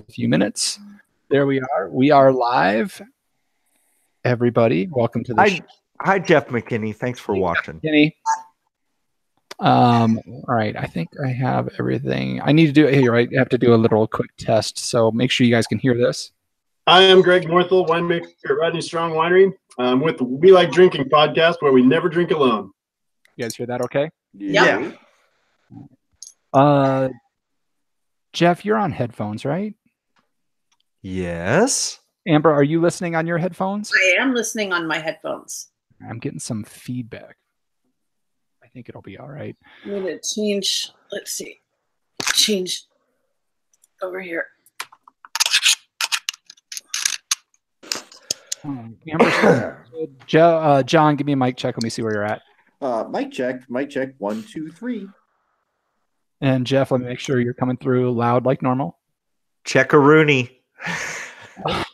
a few minutes. There we are. We are live. Everybody, welcome to the show. Hi, Jeff McKinney. Thanks for watching. McKinney. All right. I think I have everything. I need to do it here. I have to do a little quick test. So make sure you guys can hear this. I am Greg Northall, winemaker at Rodney Strong Winery. I'm with the We Like Drinking podcast, where we never drink alone. You guys hear that okay? Yeah. Jeff, you're on headphones, right? Yes. Amber, are you listening on your headphones? I am listening on my headphones. I'm getting some feedback. I think it'll be all right. I'm going to change. Let's see. Change over here. Amber, John, give me a mic check. Let me see where you're at. Mic check. 1, 2, 3. And Jeff, let me make sure you're coming through loud like normal. Check-a-rooney. I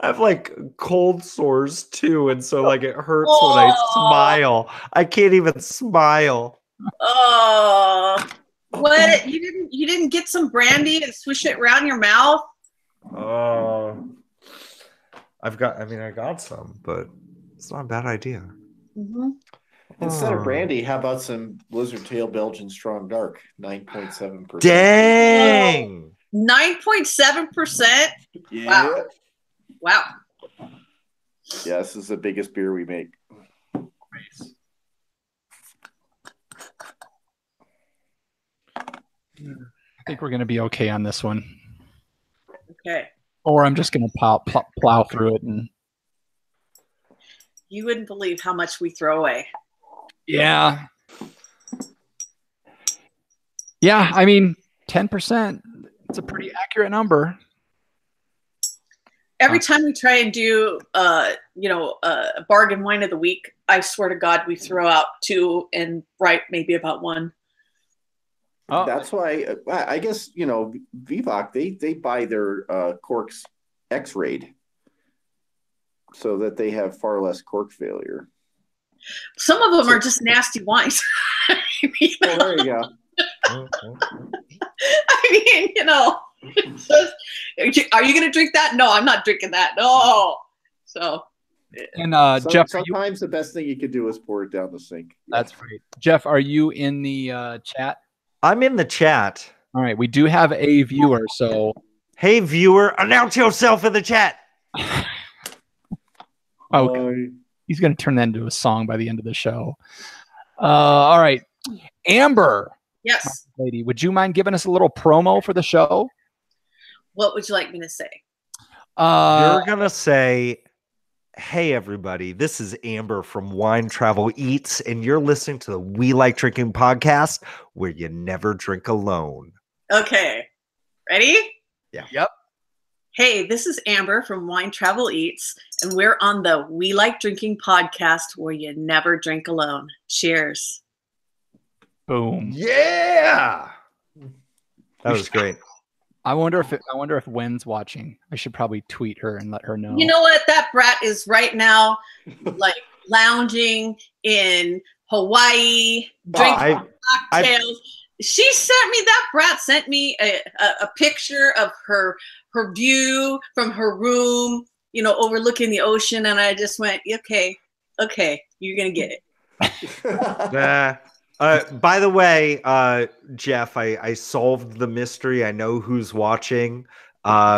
have like cold sores too, and so like it hurts when I smile. I can't even smile. Oh, what? You didn't get some brandy and swish it around your mouth? I got some, but it's not a bad idea. Mm-hmm. Instead of brandy, how about some Blizzard Tail Belgian Strong Dark, 9.7%. Dang. 9.7%. Yeah. Wow. Yeah, this is the biggest beer we make. I think we're going to be okay on this one. Okay. Or I'm just going to plow through it. And you wouldn't believe how much we throw away. Yeah. Yeah, I mean, 10%. It's a pretty accurate number. Every time we try and do, a bargain wine of the week, I swear to God, we throw out 2 and maybe about 1. Oh. That's why I guess Vivac they buy their corks X-rayed so that they have far less cork failure. Some of them are just nasty wines. Well, there you go. I mean, are you going to drink that? No, I'm not drinking that. No. So. And Jeff, sometimes the best thing you could do is pour it down the sink. That's right. Jeff, are you in the chat? I'm in the chat. All right, we do have a viewer. So, hey, viewer, announce yourself in the chat. Okay. He's going to turn that into a song by the end of the show. All right. Amber. Yes. Lady, would you mind giving us a little promo for the show? What would you like me to say? You're going to say, hey, everybody, this is Amber from Wine Travel Eats, and you're listening to the We Like Drinking podcast, where you never drink alone. Okay. Ready? Yeah. Yep. Hey, this is Amber from Wine Travel Eats, and we're on the We Like Drinking podcast, where you never drink alone. Cheers. Boom. Yeah. That was great. I wonder if Wynn's watching. I should probably tweet her and let her know. You know what? That brat is right now, like lounging in Hawaii, drinking cocktails. That brat sent me a picture of her view from her room, overlooking the ocean, and I just went, okay, you're gonna get it. By the way, Jeff, I solved the mystery. I know who's watching.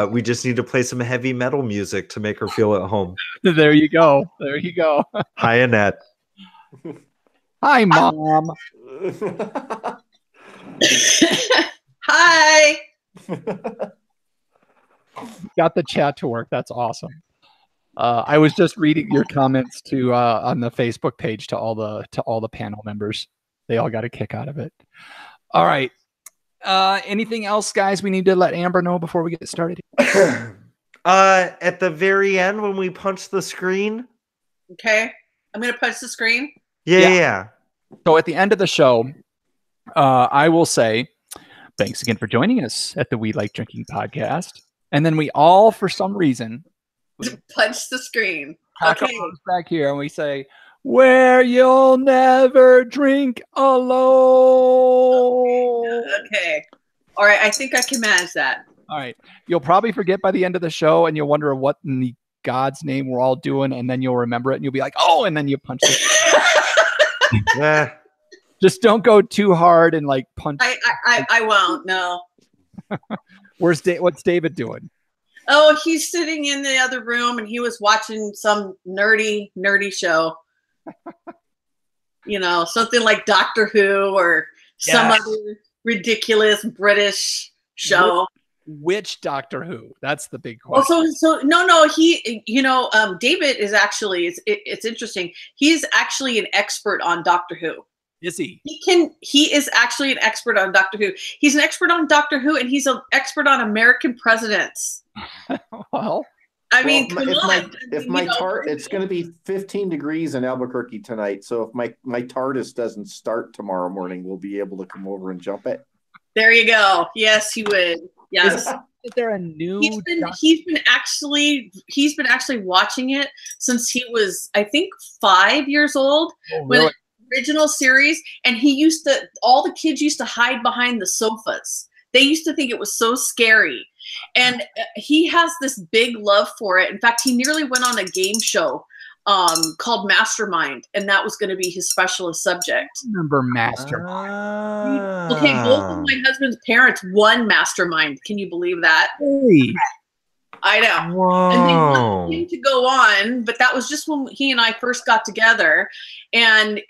We just need to play some heavy metal music to make her feel at home. There you go. Hi, Annette. Hi, Mom. Hi. Got the chat to work. That's awesome. I was just reading your comments on the Facebook page to all the panel members. They all got a kick out of it. All right. Anything else, guys, we need to let Amber know before we get started? At the very end, when we punch the screen. Okay. I'm going to punch the screen. Yeah. So at the end of the show, I will say, thanks again for joining us at the We Like Drinking podcast. And then we all, for some reason, punch the screen. Okay. Back here and we say, where you'll never drink alone. Okay. All right. I think I can manage that. All right. You'll probably forget by the end of the show, and you'll wonder what in the God's name we're all doing, and then you'll remember it, and you'll be like, "Oh!" And then you punch it. Just don't go too hard and like punch. I won't. No. What's David doing? Oh, he's sitting in the other room, and he was watching some nerdy show. Something like Doctor Who or some other ridiculous British show. Which Doctor Who? That's the big question. So no, he, David is actually, it's interesting. He's actually an expert on Doctor Who. Is he? He is actually an expert on Doctor Who. He's an expert on Doctor Who, and he's an expert on American presidents. Well, I mean, come on. It's going to be 15 degrees in Albuquerque tonight. So if my TARDIS doesn't start tomorrow morning, we'll be able to come over and jump it. There you go. Yes, he would. Yes. Is there a new? He's been actually watching it since he was, I think, 5 years old. Oh, really? When the original series, and all the kids used to hide behind the sofas. They used to think it was so scary, and he has this big love for it. In fact, he nearly went on a game show called Mastermind, and that was going to be his specialist subject. I remember Mastermind? Okay, both of my husband's parents won Mastermind. Can you believe that? Hey. I know. Whoa. And they wanted him to go on, but that was just when he and I first got together. And,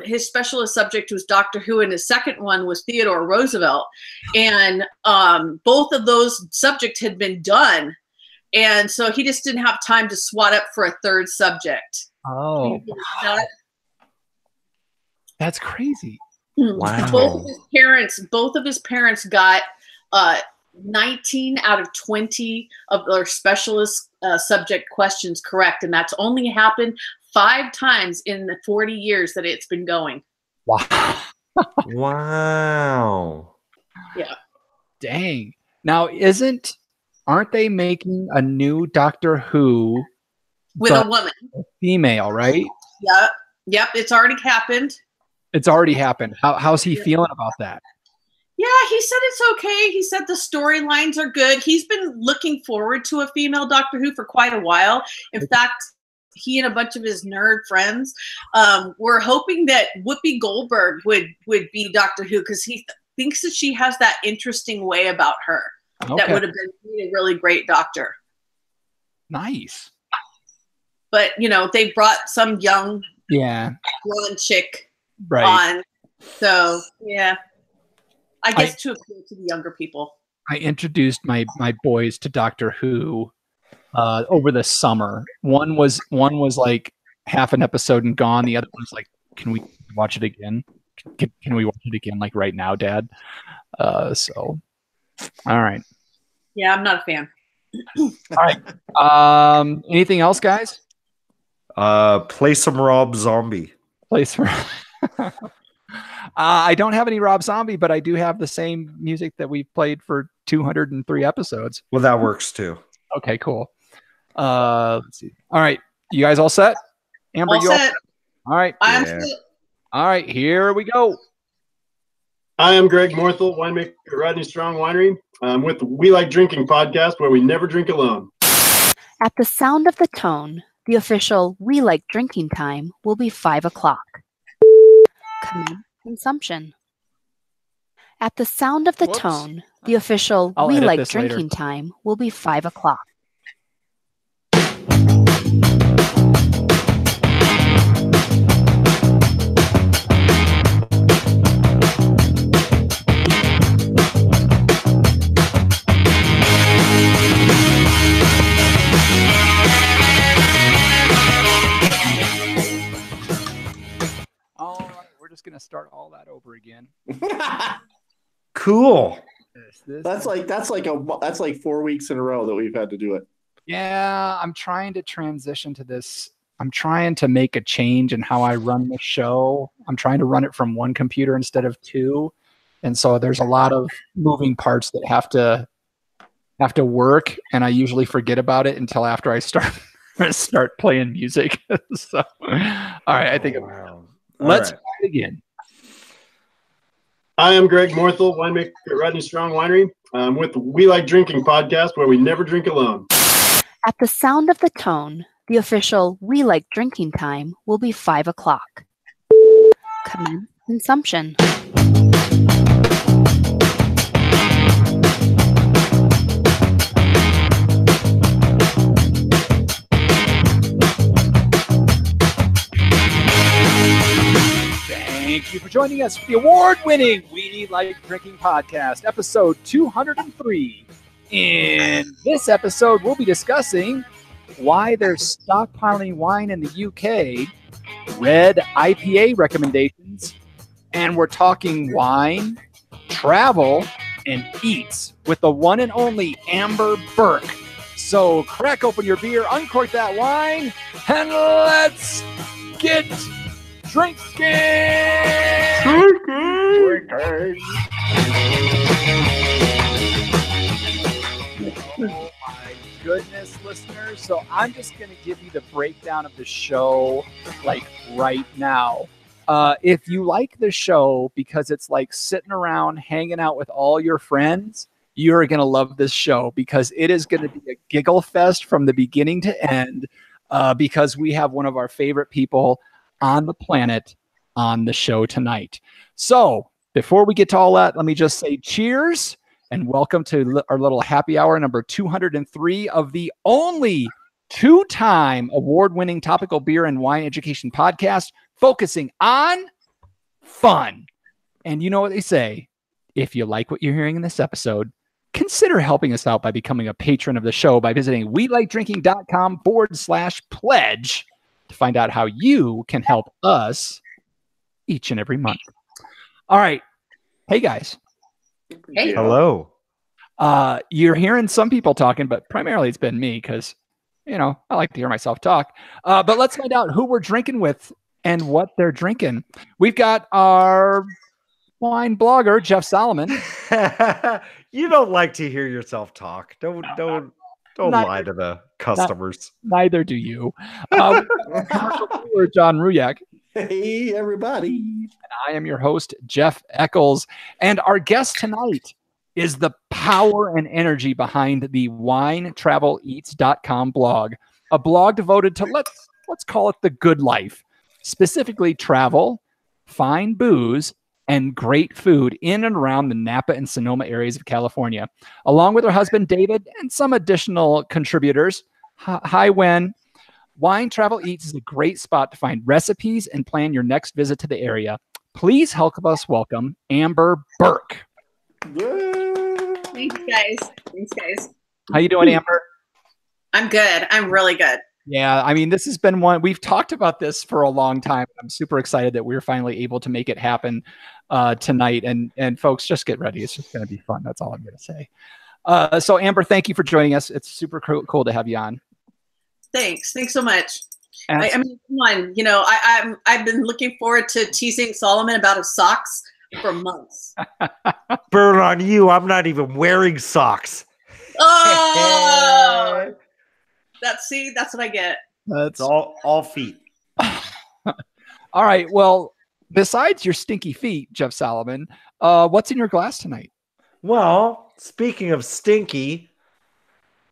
his specialist subject was Doctor Who, and his second one was Theodore Roosevelt. And both of those subjects had been done. And so he just didn't have time to swat up for a third subject. Oh, that's crazy. Wow. Both of his parents got 19 out of 20 of their specialist subject questions correct. And that's only happened 5 times in the 40 years that it's been going. Wow. Wow. Yeah. Dang. Now, aren't they making a new Doctor Who with a woman? Female, right? Yeah. Yep. It's already happened. It's already happened. How's he feeling about that? Yeah, he said it's okay. He said the storylines are good. He's been looking forward to a female Doctor Who for quite a while. In fact, he and a bunch of his nerd friends were hoping that Whoopi Goldberg would be Doctor Who, because he thinks that she has that interesting way about her that would have been a really great doctor. Nice. But, they brought some young blonde chick on. So, yeah. I guess to appeal to the younger people. I introduced my boys to Doctor Who over the summer. One was like half an episode and gone. The other one's like, can we watch it again? Can we watch it again like right now, Dad? So, all right. Yeah, I'm not a fan. All right. Anything else, guys? Play some Rob Zombie. Play some. I don't have any Rob Zombie, but I do have the same music that we've played for 203 episodes. Well, that works too. Okay, cool. Let's see. All right. You guys all set? Amber, all set. All right. I'm set. All right, here we go. I am Greg Morthel, winemaker at Rodney Strong Winery. I'm with the We Like Drinking podcast, where we never drink alone. At the sound of the tone, the official We Like Drinking time will be 5 o'clock. Consumption. At the sound of the tone, the official We Like Drinking time will be 5 o'clock. Going to start all that over again. Cool. That's like 4 weeks in a row that we've had to do it. Yeah, I'm trying to transition to this. I'm trying to make a change in how I run the show. I'm trying to run it from one computer instead of 2. And so there's a lot of moving parts that have to work, and I usually forget about it until after I start playing music. So all right, I think let's try it again. I am Greg Morthel, winemaker at Rodney Strong Winery. with the We Like Drinking podcast, where we never drink alone. At the sound of the tone, the official We Like Drinking time will be 5 o'clock. Commence consumption. Thank you for joining us for the award-winning We Like Drinking podcast, episode 203. In this episode, we'll be discussing why there's stockpiling wine in the UK, red IPA recommendations, and we're talking wine, travel, and eats with the one and only Amber Burke. So crack open your beer, uncork that wine, and let's get drinking! Oh my goodness, listeners. So I'm just going to give you the breakdown of the show like right now. If you like the show because it's like sitting around hanging out with all your friends, you're going to love this show because it is going to be a giggle fest from the beginning to end because we have one of our favorite people on the planet on the show tonight. So before we get to all that, let me just say cheers and welcome to our little happy hour number 203 of the only two-time award-winning topical beer and wine education podcast focusing on fun. And you know what they say, if you like what you're hearing in this episode, consider helping us out by becoming a patron of the show by visiting welikedrinking.com/pledge to find out how you can help us each and every month. All right. Hey, guys. Hey. Hello. You're hearing some people talking, but primarily it's been me because, you know, I like to hear myself talk. But let's find out who we're drinking with and what they're drinking. We've got our wine blogger, Jeff Solomon. You don't like to hear yourself talk. Don't lie to the customers. Neither do you. Commercial viewer, John Ruyak. Hey, everybody. And I am your host, Jeff Eccles. And our guest tonight is the power and energy behind the WineTravelEats.com blog, a blog devoted to, let's call it the good life, specifically travel, fine booze, and great food in and around the Napa and Sonoma areas of California, along with her husband, David, and some additional contributors. Hi, Wen. Wine Travel Eats is a great spot to find recipes and plan your next visit to the area. Please help us welcome Amber Burke. Thanks, guys. How you doing, Amber? I'm good. I'm really good. Yeah, I mean, this has been one we've talked about this for a long time. I'm super excited that we're finally able to make it happen tonight. And folks, just get ready. It's just going to be fun. That's all I'm going to say. So, Amber, thank you for joining us. It's super cool to have you on. Thanks so much. I mean, come on. You know, I've been looking forward to teasing Solomon about his socks for months. Burn on you. I'm not even wearing socks. Oh, that's what I get. That's all feet. All right. Well, besides your stinky feet, Jeff Solomon, what's in your glass tonight? Well, speaking of stinky,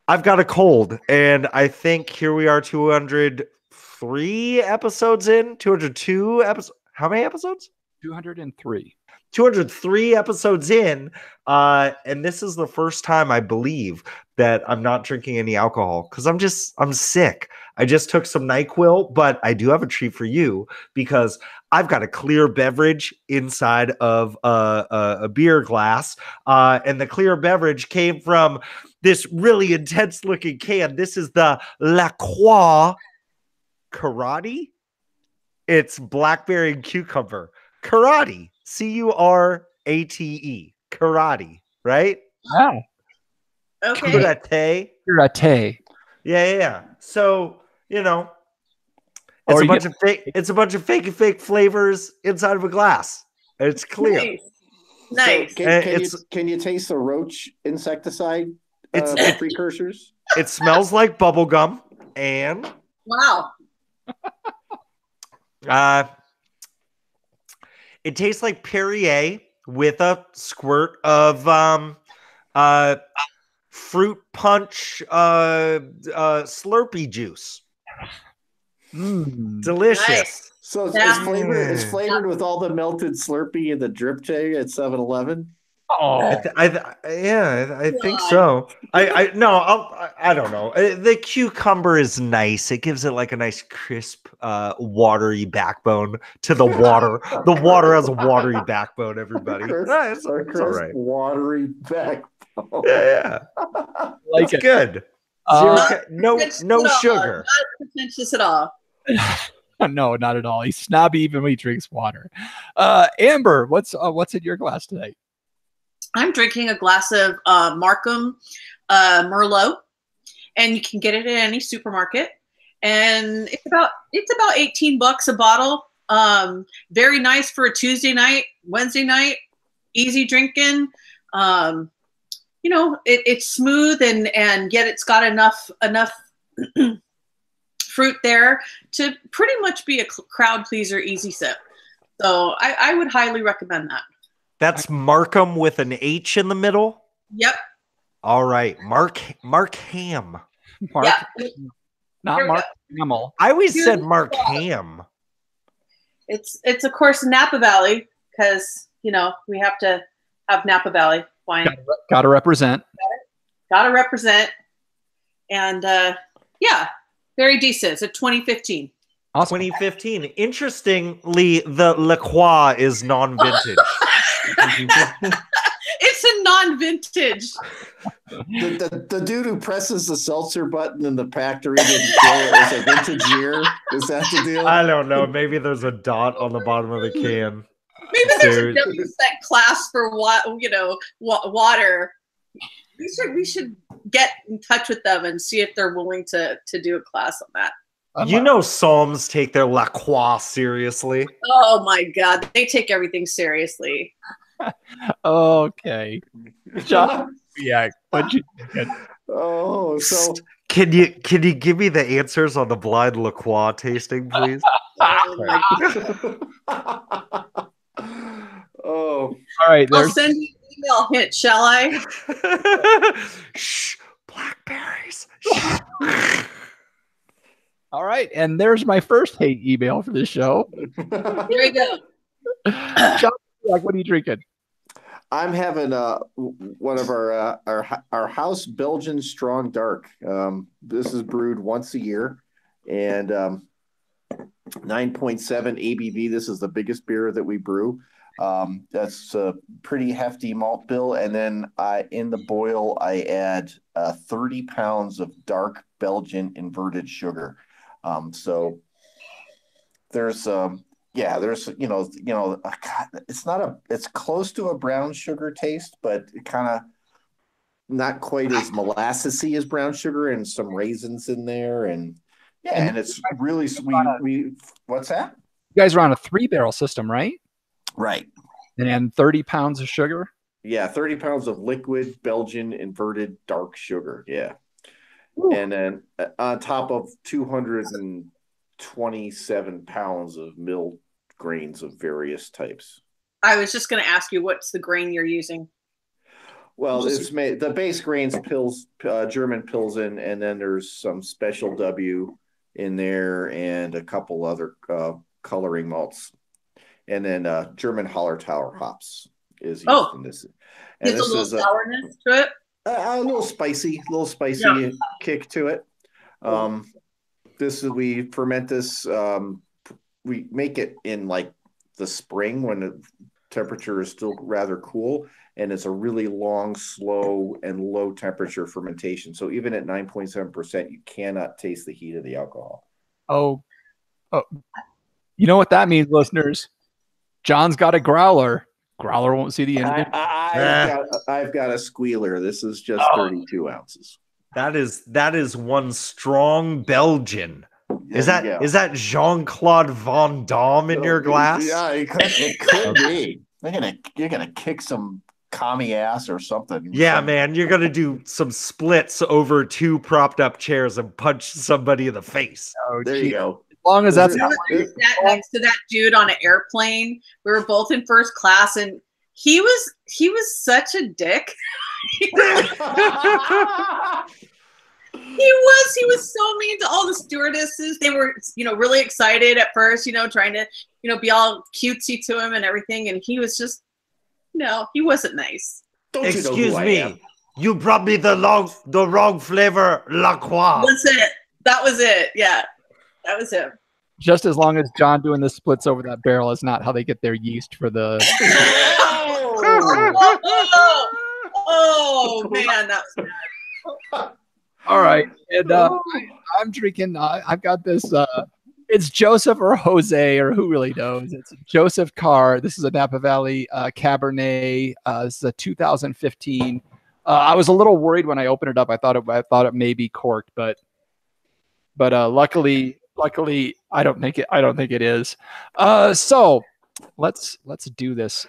I've got a cold, and I think here we are 203 episodes in, 202 episodes. How many episodes? 203. 203 episodes in, and this is the first time I believe that I'm not drinking any alcohol because I'm sick. I just took some NyQuil, but I do have a treat for you because I've got a clear beverage inside of a beer glass, and the clear beverage came from this really intense looking can. This is the La Croix Karate. It's blackberry and cucumber. Karate. Curate. Karate, right? Wow. Okay. Karate. Yeah. So, you know, it's a bunch of fake flavors inside of a glass. It's clear. Nice. So can you taste the roach insecticide precursors? It smells like bubble gum and wow. It tastes like Perrier with a squirt of fruit punch, Slurpee juice. Delicious. Nice. So it's flavored with all the melted Slurpee and the drip tag at 7-Eleven. Oh, I think so. I don't know. The cucumber is nice. It gives it like a nice crisp, watery backbone to the water. The water has a watery backbone. Everybody, it's all right. Watery backbone. Yeah. Like it's good. No sugar. Not pretentious at all. No, not at all. He's snobby even when he drinks water. Amber, what's in your glass today? I'm drinking a glass of Markham Merlot, and you can get it at any supermarket. And it's about $18 a bottle. Very nice for a Tuesday night, Wednesday night, easy drinking. It's smooth and yet it's got enough fruit there to pretty much be a crowd pleaser, easy sip. So I would highly recommend that. That's Markham with an H in the middle? Yep. All right. Mark Ham. Not Mark Hamill. I always said Mark Ham. It's of course Napa Valley, because we have to have Napa Valley wine. Gotta represent. Gotta represent. And very decent. It's a 2015. Awesome. 2015. Interestingly, the La Croix is non-vintage. It's a non-vintage. The dude who presses the seltzer button in the pack to read it is a vintage year. Is that the deal? I don't know. Maybe there's a dot on the bottom of the can. Maybe there's a WSET class for water. We should get in touch with them and see if they're willing to do a class on that. Psalms take their La Croix seriously. Oh my God, they take everything seriously. Okay, John. Yeah, what you thinking? Oh, so can you give me the answers on the blind La Croix tasting, please? Oh, all right. I'll send you an email hint, shall I? Shh, blackberries. All right, and there's my first hate email for this show. Here we go. John, what are you drinking? I'm having one of our house Belgian Strong Dark. This is brewed once a year, and 9.7 ABV. This is the biggest beer that we brew. That's a pretty hefty malt bill, and then in the boil I add 30 pounds of dark Belgian inverted sugar. So there's it's close to a brown sugar taste, but it kind of not quite as molassesy as brown sugar, and some raisins in there, and it's really sweet. What's that? You guys are on a 3-barrel system, right? Right. And 30 pounds of sugar? Yeah, 30 pounds of liquid Belgian inverted dark sugar. Yeah. Ooh. And then on top of 227 pounds of milled grains of various types. I was just going to ask you, what's the grain you're using? Well, it's made, the base grains, German Pilsen, and then there's some special W in there and a couple other coloring malts. And then German Hallertauer hops is used in this. And there's a little sourness to it? A little spicy kick to it. We ferment this. We make it in like the spring when the temperature is still rather cool, and it's a really long, slow, and low temperature fermentation. So even at 9.7%, you cannot taste the heat of the alcohol. Oh, you know what that means, listeners? John's got a growler. Growler won't see the end of it. I've got a squealer. This is just 32 ounces. That is one strong Belgian. Is that Jean-Claude Van Damme in your glass? Yeah, it could be. You're gonna kick some commie ass or something. Yeah, man, you're gonna do some splits over 2 propped up chairs and punch somebody in the face. Oh, there you go. As long as that's not sat next to that dude on an airplane. We were both in first class, and he was such a dick. He was so mean to all the stewardesses. They were, really excited at first, trying to, be all cutesy to him and everything. And he was just, he wasn't nice. Excuse me. You brought me the wrong flavor La Croix. That was it. Yeah. That was him. Just as long as John doing the splits over that barrel is not how they get their yeast for the. Oh man, that was bad. All right, and I'm drinking. I've got this. It's Joseph or Jose or who really knows. It's Joseph Carr. This is a Napa Valley Cabernet. This is a 2015. I was a little worried when I opened it up. I thought it may be corked, but luckily, I don't think it is. So let's do this,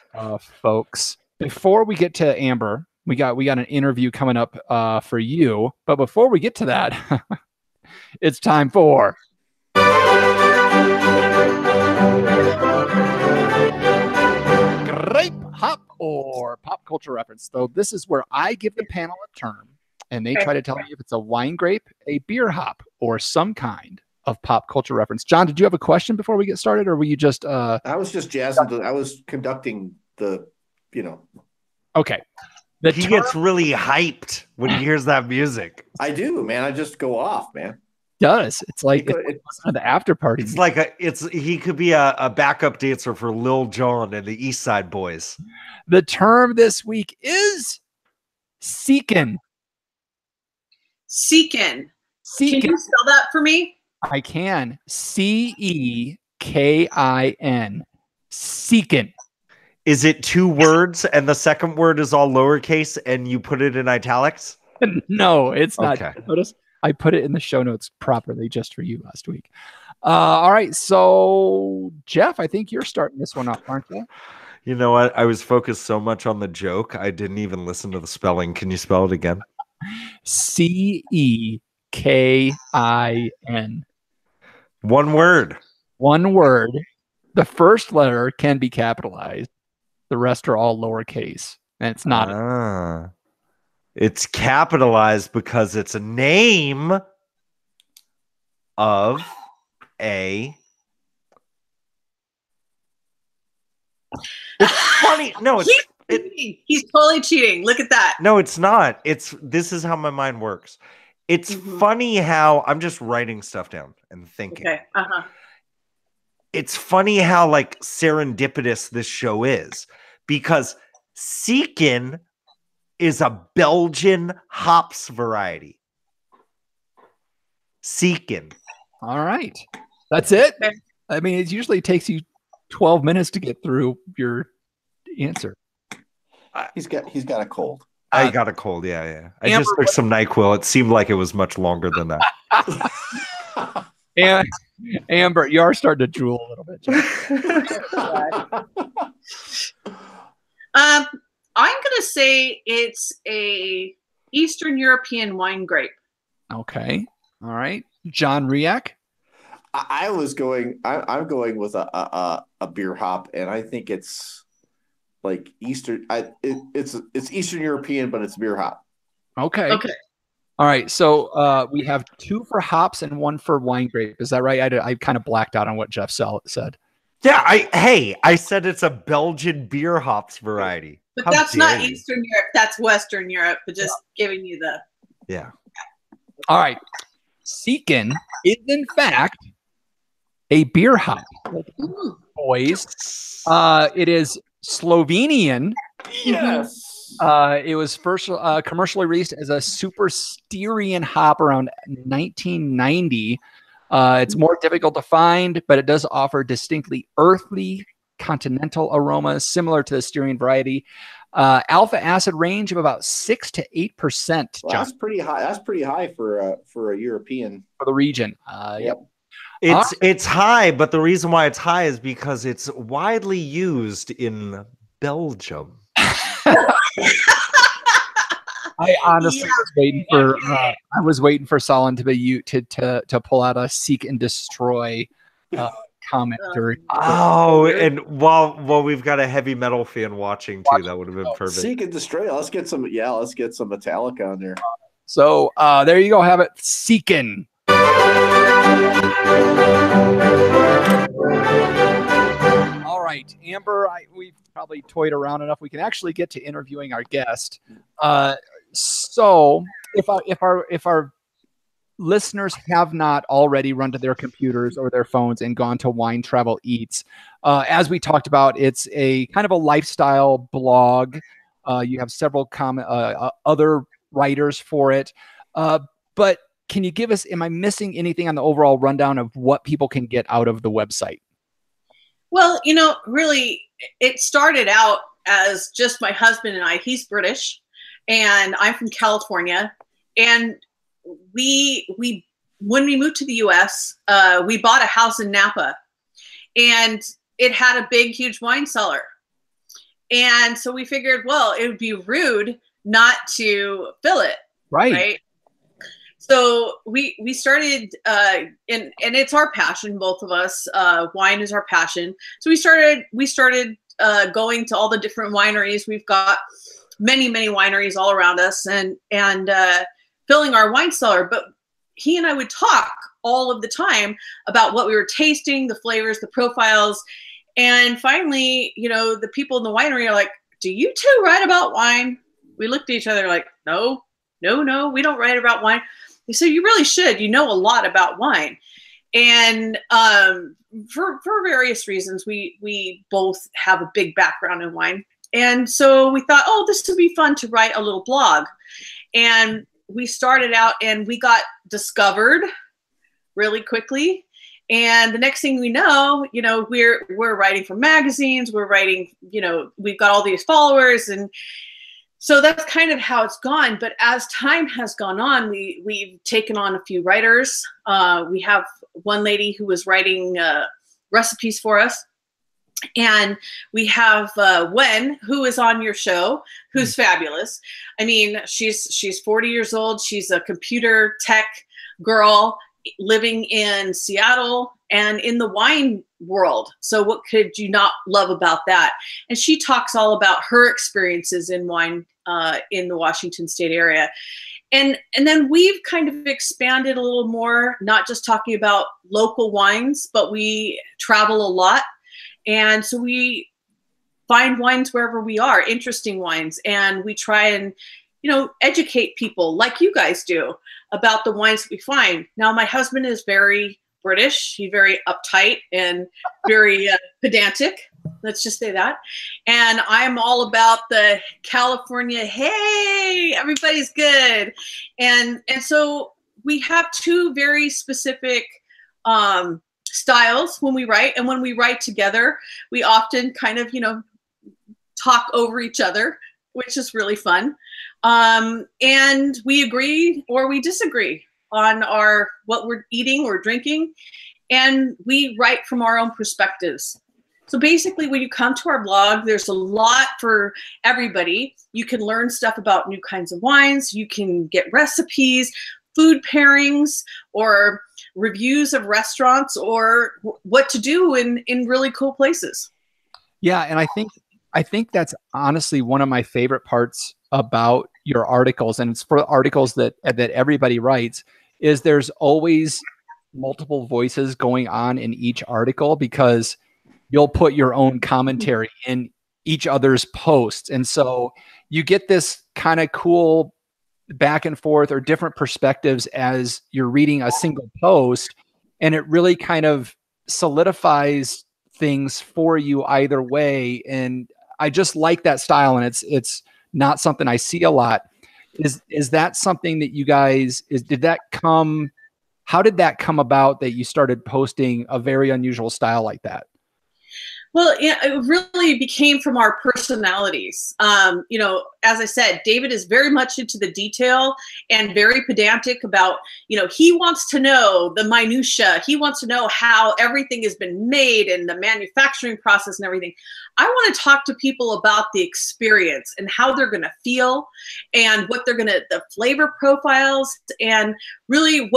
folks. Before we get to Amber, we got an interview coming up for you. But before we get to that, it's time for Grape, Hop, or Pop Culture Reference. So this is where I give the panel a term, and they try to tell me if it's a wine grape, a beer hop, or some kind of pop culture reference. John, did you have a question before we get started, or were you just I was just jazzing. I was conducting the, Okay. He gets really hyped when he hears that music. I do, man. I just go off, man. Does. It's like the after party. It's like he could be a backup dancer for Lil Jon and the East Side Boys. The term this week is seekin'. Seekin'. Can you spell that for me? I can. Cekin. Seekin'. Is it two words and the second word is all lowercase and you put it in italics? No, it's not. Okay. Notice I put it in the show notes properly just for you last week. All right. So, Jeff, I think you're starting this one off, aren't you? You know what? I was focused so much on the joke, I didn't even listen to the spelling. Can you spell it again? Cekin. One word. One word. The first letter can be capitalized. The rest are all lowercase. And it's not. It's capitalized because it's a name of a. It's funny. No, he's totally cheating. Look at that. No, it's not. This is how my mind works. It's funny how I'm just writing stuff down and thinking. Okay. It's funny how like serendipitous this show is, because Seekin is a Belgian hops variety. Seekin. All right. That's it. I mean, it usually takes you 12 minutes to get through your answer. He's got a cold. I got a cold. Yeah. I just took some NyQuil. It seemed like it was much longer than that. And Amber, you are starting to drool a little bit. I'm gonna say it's a Eastern European wine grape. Okay. All right. John Riak. I'm going with a beer hop, and I think it's like Eastern. It's Eastern European, but it's beer hop. Okay. All right. So we have 2 for hops and 1 for wine grape. Is that right? I kind of blacked out on what Jeff said. Yeah. I said it's a Belgian beer hops variety. But that's not Eastern Europe. That's Western Europe. But just giving you the. Yeah. All right. Seekin is in fact a beer hop. Boys. It is Slovenian. Yes. It was first commercially released as a super Styrian hop around 1990. It's more difficult to find, but it does offer distinctly earthy continental aromas similar to the Styrian variety. Alpha acid range of about 6 to 8%. Well, that's pretty high. That's pretty high for a European for the region. Yep. It's high, but the reason why it's high is because it's widely used in Belgium. I honestly was waiting for Solon to pull out a seek and destroy comment during. Oh, and while we've got a heavy metal fan watching too, that would have been perfect. Seek and Destroy. Let's get some Metallica on there. So there you go. Have it. Seekin'. All right, Amber, we've probably toyed around enough. We can actually get to interviewing our guest. So if our listeners have not already run to their computers or their phones and gone to Wine Travel Eats, as we talked about, it's a kind of a lifestyle blog. You have several other writers for it. But can you give us, am I missing anything on the overall rundown of what people can get out of the website? Well, really, it started out as just my husband and I. He's British, and I'm from California. And when we moved to the U.S., we bought a house in Napa, and it had a big, huge wine cellar. And so we figured, well, it would be rude not to fill it, right? So we started, and it's our passion, both of us. Wine is our passion. So we started going to all the different wineries. We've got many, many wineries all around us, and filling our wine cellar. But he and I would talk all of the time about what we were tasting, the flavors, the profiles. And finally, the people in the winery are like, "Do you two write about wine?" We looked at each other like, no, we don't write about wine. They said, "You really should. You know a lot about wine." And for various reasons, we both have a big background in wine. And so we thought, oh, this would be fun to write a little blog. And we started out, and we got discovered really quickly. And the next thing we know, we're writing for magazines. We're writing, we've got all these followers, and so that's kind of how it's gone. But as time has gone on, we've taken on a few writers. We have one lady who was writing recipes for us. And we have Wen, who is on your show, who's fabulous. I mean, she's 40 years old. She's a computer tech girl living in Seattle and in the wine world. So what could you not love about that? And she talks all about her experiences in wine in the Washington State area. And then we've kind of expanded a little more, not just talking about local wines, but we travel a lot. And so we find wines wherever we are, interesting wines. And we try and, educate people like you guys do about the wines that we find. Now, my husband is very British. He's very uptight and very pedantic. Let's just say that. And I'm all about the California, hey, everybody's good. And so we have two very specific styles when we write. And when we write together, we often kind of, talk over each other, which is really fun. And we agree or we disagree on what we're eating or drinking. And we write from our own perspectives. So basically, when you come to our blog, there's a lot for everybody. You can learn stuff about new kinds of wines. You can get recipes, food pairings, or reviews of restaurants, or what to do in really cool places. Yeah, and I think that's honestly one of my favorite parts about your articles, and it's for articles that everybody writes, is there's always multiple voices going on in each article, because you'll put your own commentary in each other's posts. And so you get this kind of cool back and forth or different perspectives as you're reading a single post. And it really kind of solidifies things for you either way. And I just like that style. And it's not something I see a lot. Is that something that you guys, how did that come about that you started posting a very unusual style like that? Well, it really became from our personalities. As I said, David is very much into the detail and very pedantic about, he wants to know the minutia. He wants to know how everything has been made and the manufacturing process and everything. I want to talk to people about the experience and how they're going to feel and what the flavor profiles, and really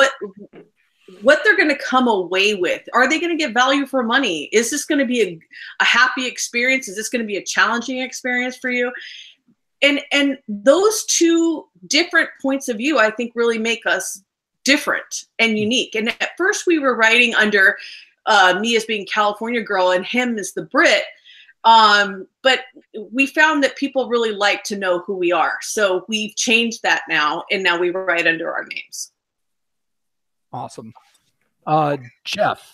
what they're going to come away with. Are they going to get value for money? Is this going to be a happy experience? Is this going to be a challenging experience for you? And those two different points of view, I think, really make us different and unique. And at first we were writing under me as being California girl and him as the Brit. But we found that people really like to know who we are. So we've changed that now. And now we write under our names. Awesome. Jeff.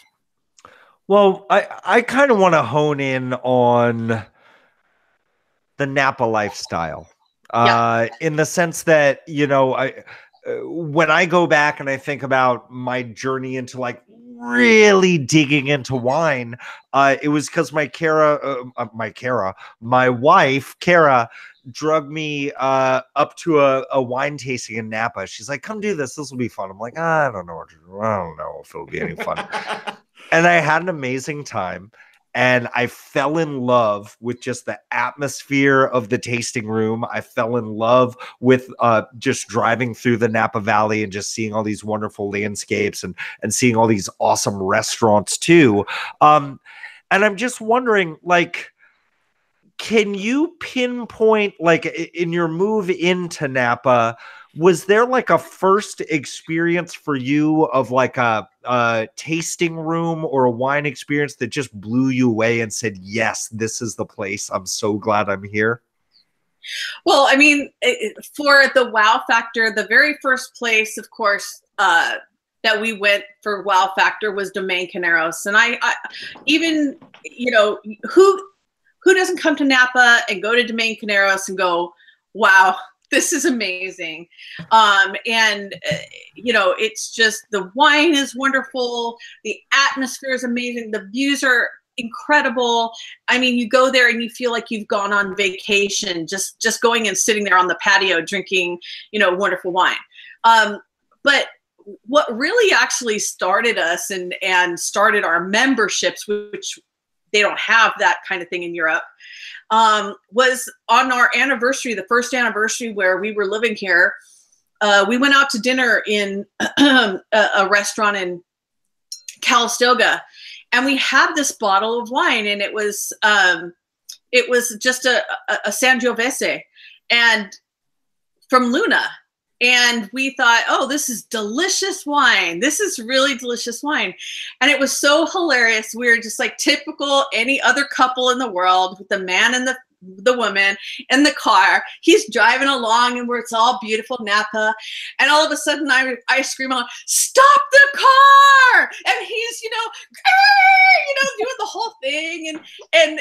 Well, I kind of want to hone in on the Napa lifestyle, in the sense that, you know, when I go back and I think about my journey into like really digging into wine, it was because my wife, Kara, drug me up to a wine tasting in Napa. She's like, come do this. This will be fun. I'm like, I don't know if it'll be any fun. And I had an amazing time. And I fell in love with just the atmosphere of the tasting room. I fell in love with just driving through the Napa Valley and just seeing all these wonderful landscapes and seeing all these awesome restaurants too. And I'm just wondering, like, can you pinpoint, like, in your move into Napa, was there like a first experience for you of like a tasting room or a wine experience that just blew you away and said, yes, this is the place. I'm so glad I'm here? Well, I mean, for the wow factor, the very first place, of course, that we went for wow factor was Domaine Caneros. And I even, you know, who doesn't come to Napa and go to Domaine Caneros and go, wow, this is amazing. You know, it's just, the wine is wonderful. The atmosphere is amazing. The views are incredible. I mean, you go there and you feel like you've gone on vacation, just going and sitting there on the patio, drinking, you know, wonderful wine. But what really actually started us and started our memberships, which they don't have that kind of thing in Europe, was on our anniversary, the first anniversary where we were living here. We went out to dinner in a restaurant in Calistoga, and we had this bottle of wine, and it was just a Sangiovese, and from Luna. And we thought, oh, this is delicious wine. This is really delicious wine. And it was so hilarious. We were just like typical any other couple in the world, with the man and the woman in the car. He's driving along and it's all beautiful Napa. And all of a sudden I scream out, stop the car. And he's, doing the whole thing. And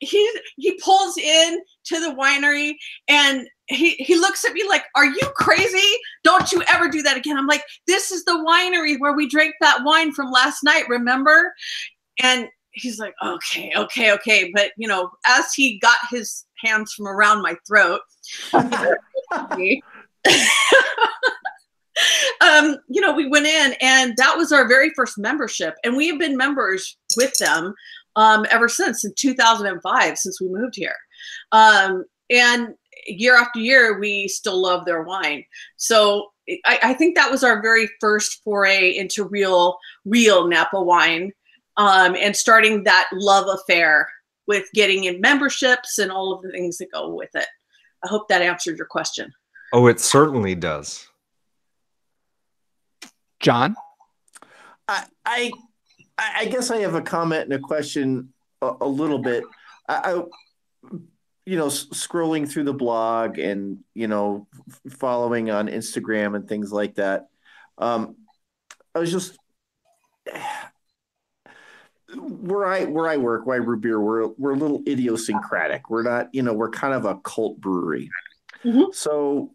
he pulls in to the winery, and he looks at me like, are you crazy? Don't you ever do that again. I'm like, this is the winery where we drank that wine from last night, remember? And he's like, okay. But, as he got his hands from around my throat, we went in, and that was our very first membership. And we have been members with them ever since, in 2005, since we moved here. And year after year, we still love their wine. So I think that was our very first foray into real Napa wine, and starting that love affair with getting in memberships and all of the things that go with it. I hope that answered your question. Oh, it certainly does. John? I guess I have a comment and a question a little bit. I scrolling through the blog and, following on Instagram and things like that. I was just, where I work, where I brew beer, we're a little idiosyncratic. We're not, we're kind of a cult brewery. Mm-hmm. So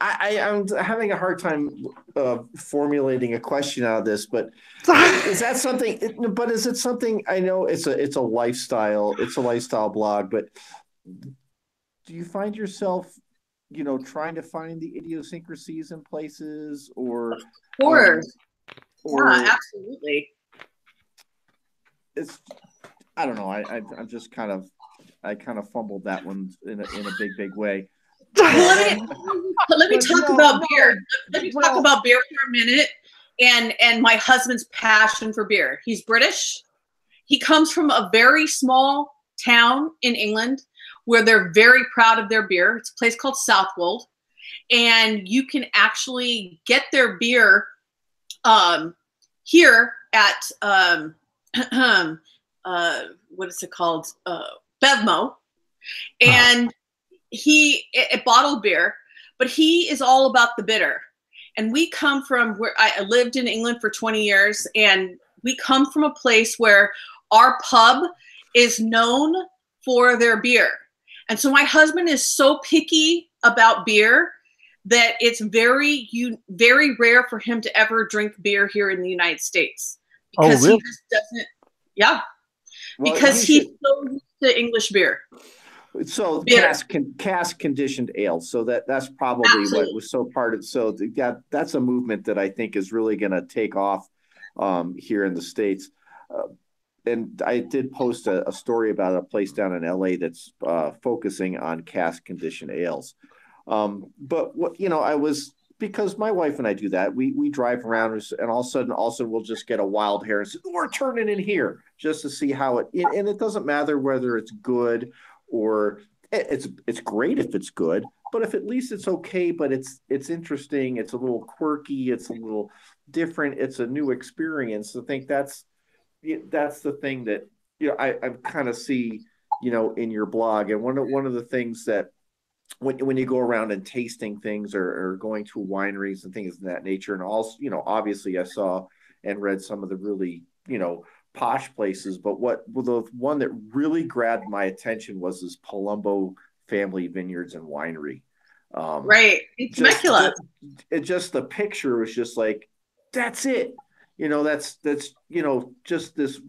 I'm having a hard time formulating a question out of this, but is that something? But is it something? I know it's a lifestyle. It's a lifestyle blog, but do you find yourself, trying to find the idiosyncrasies in places, or? Of course. Yeah, absolutely. It's, I don't know. I'm just I kind of fumbled that one in a big way. Let me talk about beer. Let me talk about beer for a minute, and my husband's passion for beer. He's British. He comes from a very small town in England where they're very proud of their beer. It's a place called Southwold, and you can actually get their beer here at what is it called? Bevmo, and a bottled beer, but he is all about the bitter. And we come from where I lived in England for 20 years, and we come from a place where our pub is known for their beer. And so my husband is so picky about beer that it's very rare for him to ever drink beer here in the United States. Because he just doesn't, because he's so used to English beer. So cask conditioned ale. So that's probably Absolutely. What was so part of. So that's a movement that I think is really going to take off here in the States. And I did post a story about a place down in LA that's focusing on cask conditioned ales. But what I was, because my wife and I do that, we drive around and all of a sudden also we'll just get a wild hair and say, we're turning in here just to see how and it doesn't matter whether it's good or it's great if it's good, but if at least it's okay, but it's interesting, it's a little quirky, it's a little different, it's a new experience. I think that's the thing that I kind of see in your blog. And one of the things that when you go around and tasting things or going to wineries and things of that nature, and also obviously I saw and read some of the really posh places, but the one that really grabbed my attention was this Palumbo Family Vineyards and Winery. Right, it's immaculate. Just the picture was just like, that's it. That's just this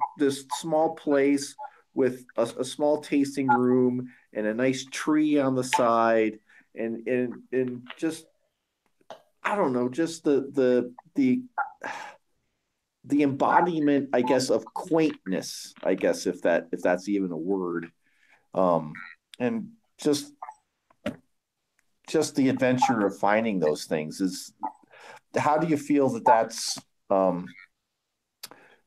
small place with a small tasting room and a nice tree on the side, and just I don't know, just the embodiment, I guess, of quaintness, I guess, if that's even a word, and just the adventure of finding those things is. How do you feel that's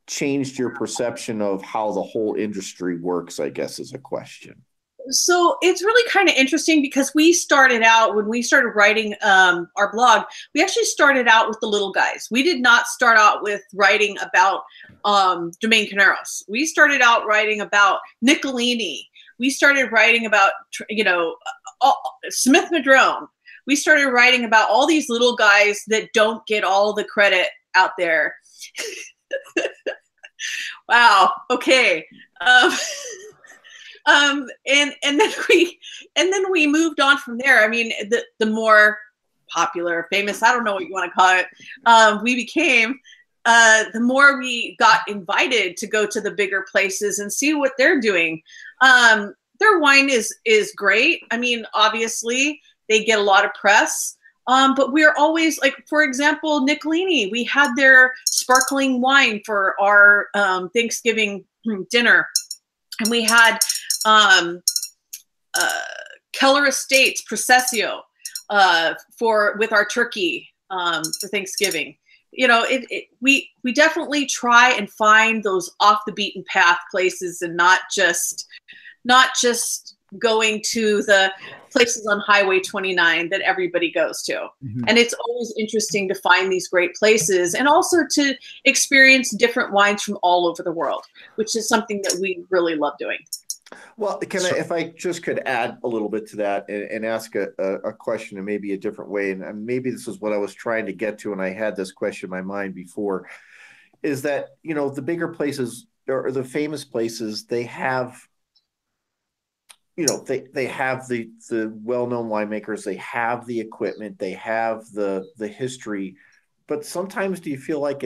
changed your perception of how the whole industry works, I guess, is a question. So it's really kind of interesting because we started out, when we started writing our blog, we actually started out with the little guys. We did not start out with writing about Domaine Carneros. We started out writing about Nicolini. We started writing about, Smith Madrone. We started writing about all these little guys that don't get all the credit out there. Wow. Okay. And then we moved on from there. I mean, the more popular, famous, I don't know what you want to call it, we became, the more we got invited to go to the bigger places and see what they're doing. Their wine is great. I mean, obviously they get a lot of press. But we're always, like, for example, Nicolini, we had their sparkling wine for our Thanksgiving dinner. And we had Keller Estates Procesio with our turkey for Thanksgiving. We definitely try and find those off the beaten path places, and not just going to the places on Highway 29 that everybody goes to. Mm-hmm. And it's always interesting to find these great places, and also to experience different wines from all over the world, which is something that we really love doing. Well, if I just could add a little bit to that and ask a question in maybe a different way, and maybe this is what I was trying to get to, and I had this question in my mind before, is that, the bigger places or the famous places, they have, they have the well-known winemakers, they have the equipment, they have the history, but sometimes do you feel like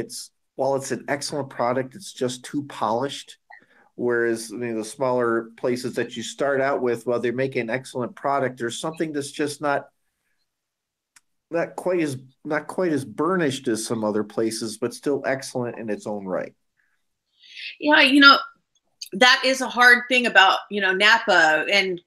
while it's an excellent product, it's just too polished? Whereas the smaller places that you start out with, while they're making an excellent product, there's something that's just not quite as burnished as some other places, but still excellent in its own right. Yeah, that is a hard thing about, Napa. And,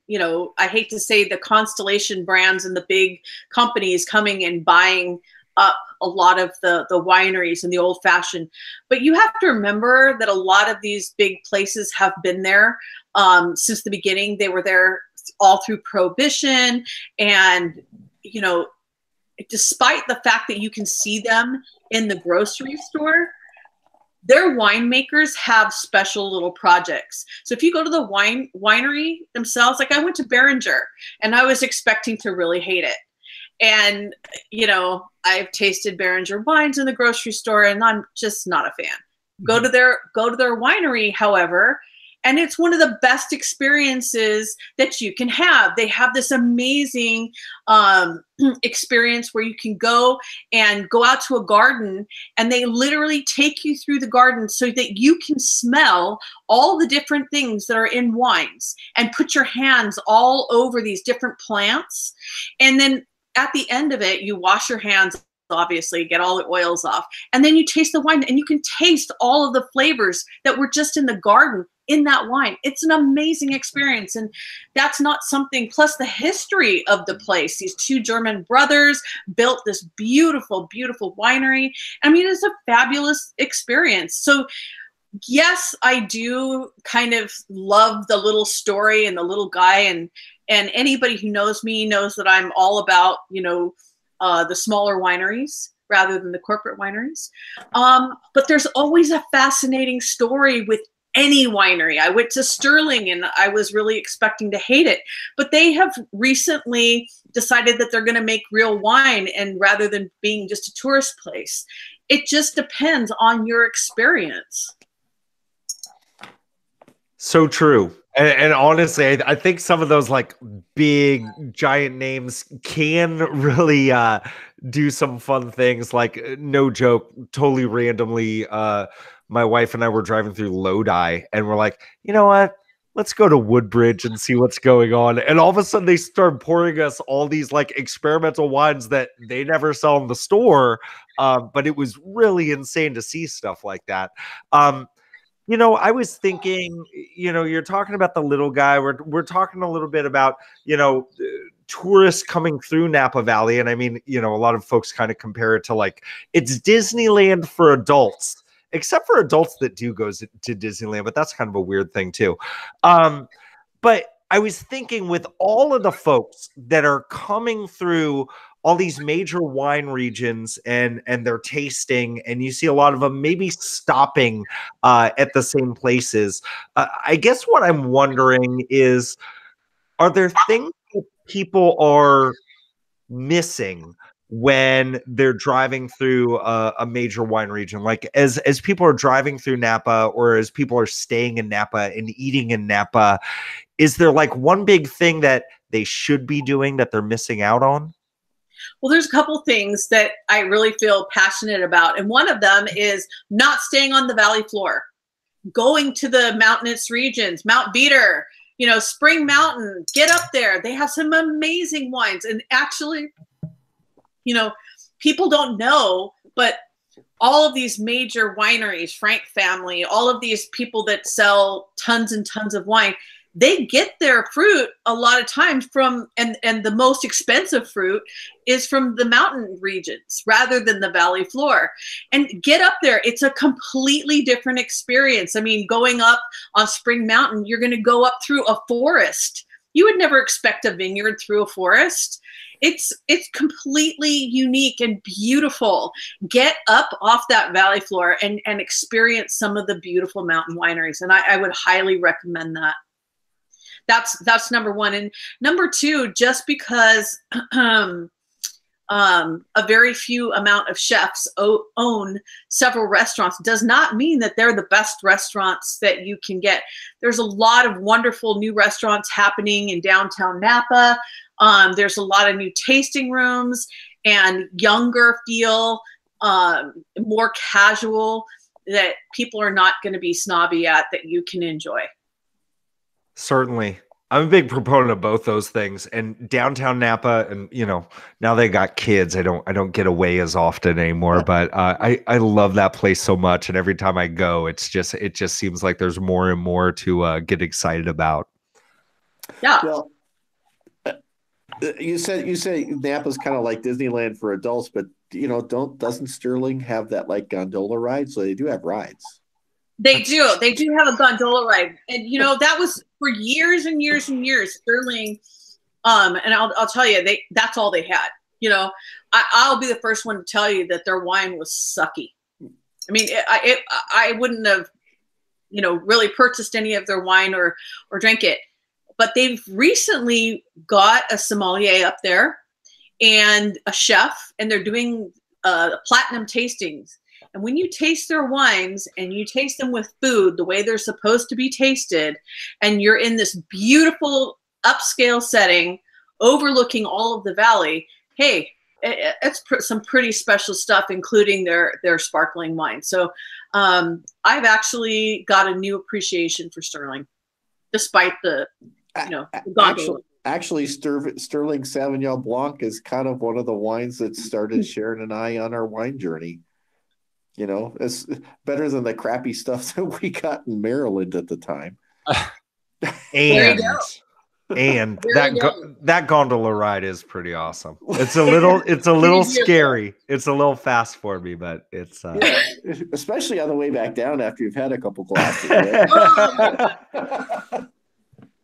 I hate to say the Constellation brands and the big companies coming and buying up a lot of the wineries and the old fashioned. But you have to remember that a lot of these big places have been there since the beginning. They were there all through Prohibition. And, despite the fact that you can see them in the grocery store, their winemakers have special little projects. So if you go to the winery themselves, like I went to Beringer and I was expecting to really hate it. And, I've tasted Beringer wines in the grocery store and I'm just not a fan. Go to their winery, however, and it's one of the best experiences that you can have. They have this amazing experience where you can go out to a garden and they literally take you through the garden so that you can smell all the different things that are in wines and put your hands all over these different plants. And then at the end of it, you wash your hands, obviously, get all the oils off, and then you taste the wine and you can taste all of the flavors that were just in the garden in that wine. It's an amazing experience. And that's not something, plus the history of the place. These two German brothers built this beautiful, beautiful winery. I mean, it's a fabulous experience. So yes, I do kind of love the little story and the little guy, and anybody who knows me knows that I'm all about, the smaller wineries rather than the corporate wineries. But there's always a fascinating story with any winery. I went to Sterling and I was really expecting to hate it, but they have recently decided that they're going to make real wine, and rather than being just a tourist place. It just depends on your experience. So true. And honestly, I think some of those like big giant names can really do some fun things. Like, no joke, totally randomly, my wife and I were driving through Lodi and we're like, you know what? Let's go to Woodbridge and see what's going on. And all of a sudden they start pouring us all these like experimental wines that they never sell in the store. But it was really insane to see stuff like that. I was thinking, you're talking about the little guy. We're talking a little bit about, tourists coming through Napa Valley. And I mean, a lot of folks kind of compare it to like, it's Disneyland for adults, except for adults that do go to Disneyland. But that's kind of a weird thing too. But I was thinking, with all of the folks that are coming through all these major wine regions and they're tasting, and you see a lot of them maybe stopping at the same places. I guess what I'm wondering is, are there things that people are missing when they're driving through a major wine region? Like as people are driving through Napa, or as people are staying in Napa and eating in Napa, is there like one big thing that they should be doing that they're missing out on? Well, there's a couple things that I really feel passionate about. And one of them is not staying on the valley floor, going to the mountainous regions, Mount Beater, Spring Mountain, get up there. They have some amazing wines. And actually, people don't know, but all of these major wineries, Frank family, all of these people that sell tons and tons of wine, they get their fruit a lot of times from, and the most expensive fruit is from the mountain regions rather than the valley floor. And get up there, it's a completely different experience. I mean, going up on Spring Mountain, you're going to go up through a forest. You would never expect a vineyard through a forest. It's completely unique and beautiful. Get up off that valley floor and experience some of the beautiful mountain wineries. And I would highly recommend that. That's number one. And number two, just because a very few amount of chefs own several restaurants does not mean that they're the best restaurants that you can get. There's a lot of wonderful new restaurants happening in downtown Napa. There's a lot of new tasting rooms and younger feel, more casual, that people are not going to be snobby at, that you can enjoy. Certainly. I'm a big proponent of both those things. And downtown Napa, and now they got kids. I don't get away as often anymore. But I love that place so much. And every time I go, it just seems like there's more and more to get excited about. Yeah. Well, you say Napa's kind of like Disneyland for adults, but doesn't Sterling have that like gondola ride? So they do have rides. They do have a gondola ride, and that was for years and years and years. Sterling, and I'll tell you, that's all they had. I'll be the first one to tell you that their wine was sucky. I mean, I wouldn't have, really purchased any of their wine or drank it. But they've recently got a sommelier up there and a chef, and they're doing platinum tastings. And when you taste their wines and you taste them with food the way they're supposed to be tasted, and you're in this beautiful upscale setting overlooking all of the valley, hey, it's some pretty special stuff, including their sparkling wine. So I've actually got a new appreciation for Sterling, despite the Actually, Sterling Sauvignon Blanc is kind of one of the wines that started Sharon and I on our wine journey. It's better than the crappy stuff that we got in Maryland at the time. And that gondola ride is pretty awesome. It's a little scary. It's a little fast for me, but it's especially on the way back down after you've had a couple glasses.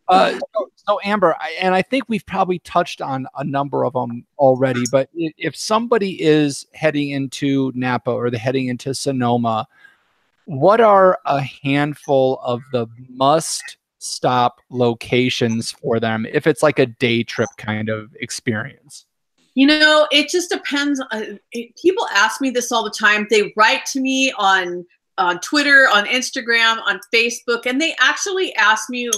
Right? So Amber, and I think we've probably touched on a number of them already, but if somebody is heading into Napa or they're heading into Sonoma, what are a handful of the must-stop locations for them if it's like a day trip kind of experience? It just depends. People ask me this all the time. They write to me on Twitter, on Instagram, on Facebook, and they actually ask me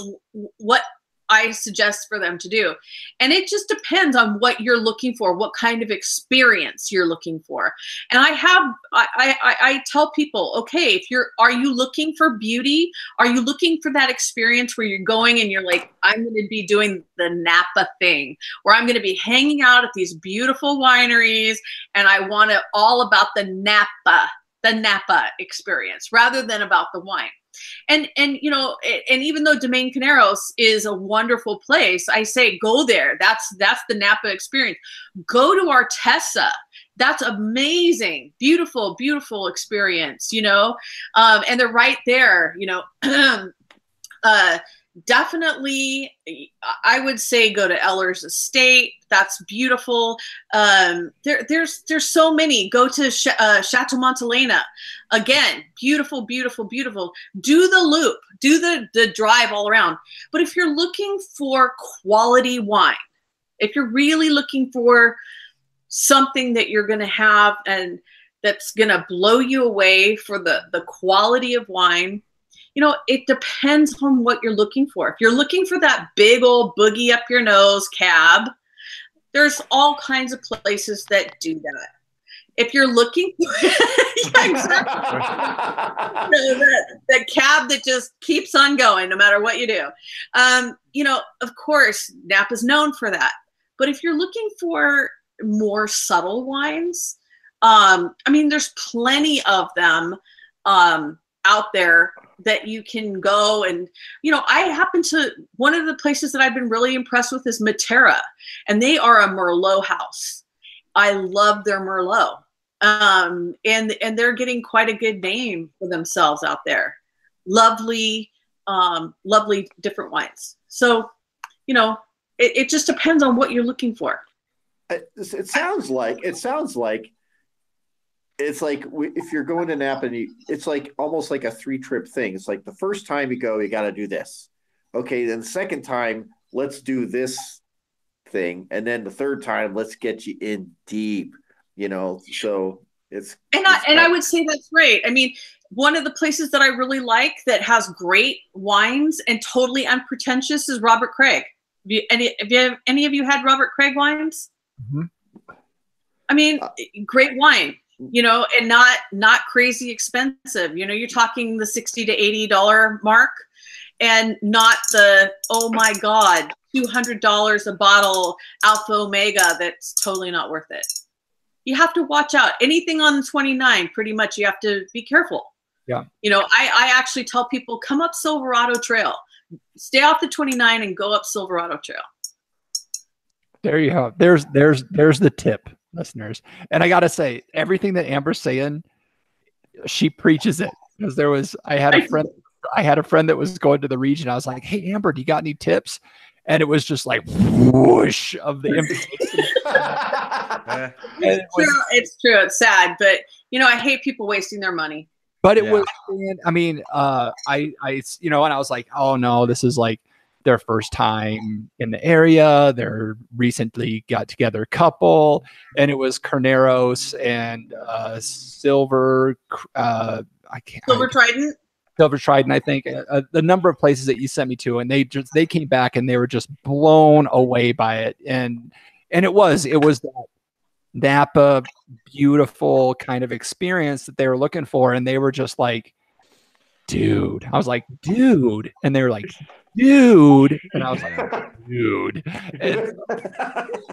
what I suggest for them to do. And it just depends on what you're looking for, what kind of experience you're looking for. And I tell people, okay, are you looking for beauty? Are you looking for that experience where you're going and you're like, I'm going to be doing the Napa thing, where I'm going to be hanging out at these beautiful wineries and I want it all about the Napa experience rather than about the wine. And even though Domaine Caneros is a wonderful place, I say go there. That's the Napa experience. Go to Artesa. That's amazing, beautiful, beautiful experience. And they're right there. Definitely, I would say go to Eller's Estate. That's beautiful. There's so many. Go to Chateau Montelena. Again, beautiful, beautiful, beautiful. Do the loop. Do the drive all around. But if you're looking for quality wine, if you're really looking for something that you're going to have and that's going to blow you away for the quality of wine, it depends on what you're looking for. If you're looking for that big old boogie up your nose cab, there's all kinds of places that do that. If you're looking for yeah, exactly. the cab that just keeps on going no matter what you do. Of course, Napa's known for that. But if you're looking for more subtle wines, there's plenty of them out there that you can go. And one of the places that I've been really impressed with is Matera, and they are a Merlot house. I love their Merlot. And they're getting quite a good name for themselves out there. Lovely different wines. So, it just depends on what you're looking for. It sounds like it's like if you're going to Napa, it's like almost like a 3-trip thing. It's like the first time you go, you got to do this. Okay, then the second time, let's do this thing, and then the third time, let's get you in deep. So it's. I would say that's right. I mean, one of the places that I really like that has great wines and totally unpretentious is Robert Craig. Have any of you had Robert Craig wines? Mm-hmm. I mean, great wine. And not crazy expensive. You're talking the $60 to $80 mark, and not the, oh my God, $200 a bottle Alpha Omega that's totally not worth it. You have to watch out. Anything on the 29, pretty much you have to be careful. Yeah. You know, I actually tell people, come up Silverado Trail. Stay off the 29 and go up Silverado Trail. There you go. There's the tip, listeners. And I got to say, everything that Amber's saying, she preaches it. Because I had a friend that was going to the region. I was like, hey, Amber, do you got any tips? And it was just like whoosh of the information. It's true. It's sad, but you know, I hate people wasting their money. But it was, I mean, you know, and I was like, oh no, this is like their first time in the area. They're recently got together couple, and it was Carneros and Silver Trident. Silver Trident, I think, the number of places that you sent me to, and they came back and they were just blown away by it, and it was that Napa beautiful kind of experience that they were looking for, and they were just like, dude. I was like, dude, and they were like, dude, and I was like, dude. And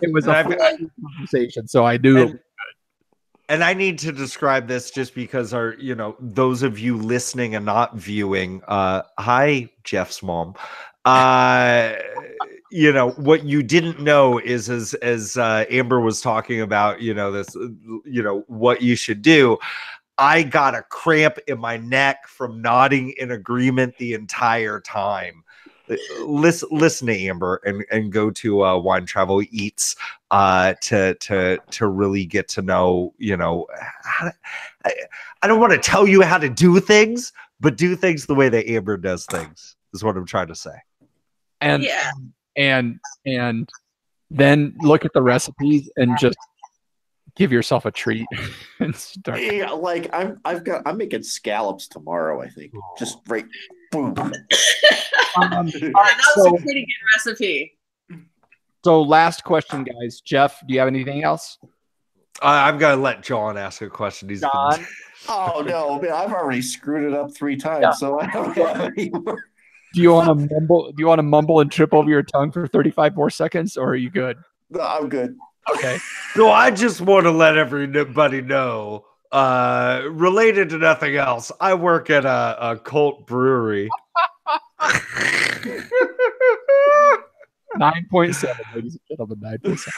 it was a conversation, so I knew. And I need to describe this just because those of you listening and not viewing, hi, Jeff's mom. What you didn't know is as Amber was talking about, this, what you should do. I got a cramp in my neck from nodding in agreement the entire time. Listen to Amber and go to Wine Travel Eats to really get to know, I don't want to tell you how to do things, but do things the way that Amber does things is what I'm trying to say. And and then look at the recipes and just give yourself a treat and start. Yeah, like I'm making scallops tomorrow, I think. Just right. Boom. That was a pretty good recipe. So last question, guys. Jeff, do you have anything else? I'm going to let John ask a question. John? Oh, no. Man, I've already screwed it up 3 times, so I don't have any more. Do you want to mumble and trip over your tongue for 35 more seconds, or are you good? No, I'm good. Okay. So I just want to let everybody know, related to nothing else, I work at a cult brewery. 9.7, ladies and gentlemen, 9.7.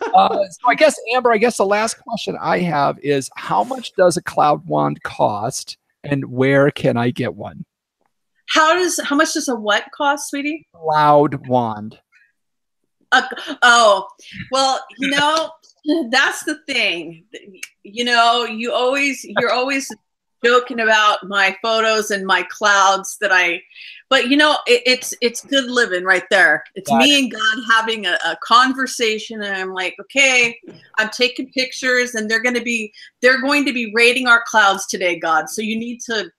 So I guess, Amber, the last question I have is, how much does a cloud wand cost, and where can I get one? How much does a what cost, sweetie? Cloud wand. Well, that's the thing. You're always joking about my photos and my clouds but it's good living right there. It's me and God having a conversation, and I'm like, okay, I'm taking pictures, and they're going to be rating our clouds today, God. So you need to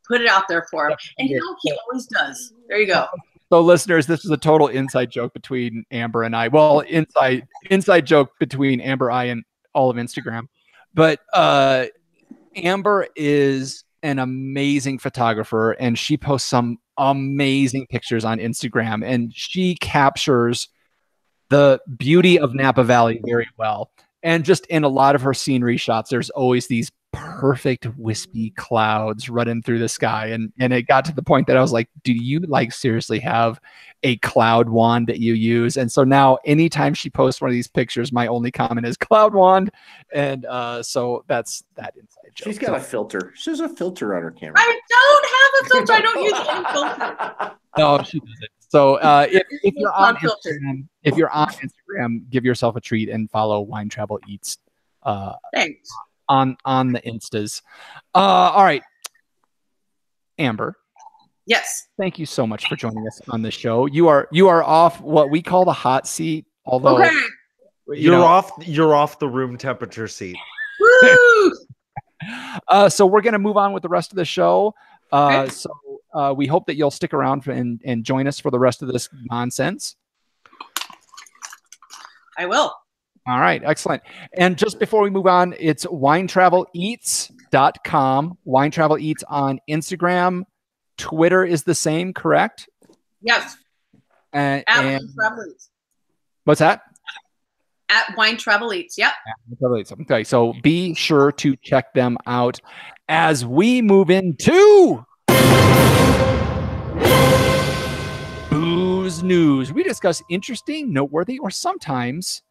put it out there for him. And he always does. There you go. So listeners, this is a total inside joke between Amber and I. Well, inside joke between Amber, I, and all of Instagram. But Amber is an amazing photographer, and she posts some amazing pictures on Instagram, and she captures the beauty of Napa Valley very well. And just in a lot of her scenery shots, there's always these perfect wispy clouds running through the sky. And it got to the point that I was like, do you seriously have a cloud wand that you use? And so now anytime she posts one of these pictures, my only comment is cloud wand. And so that's that inside joke. She's got a filter. She has a filter on her camera. I don't have a filter. I don't use any filter. No, she doesn't. So if you're on Instagram, give yourself a treat and follow Wine Travel Eats. Thanks. On the Instas. All right. Amber. Yes. Thank you so much for joining us on the show. You are off what we call the hot seat, although you're off the room temperature seat. Woo! So we're going to move on with the rest of the show. So we hope that you'll stick around and join us for the rest of this nonsense. I will. All right, excellent. And just before we move on, it's winetraveleats.com. Wine Travel Eats on Instagram, Twitter is the same, correct? Yes. And Wine Travel Eats. What's that? At Wine Travel Eats. Yep. Okay, so be sure to check them out as we move into Booze News. We discuss interesting, noteworthy, or sometimes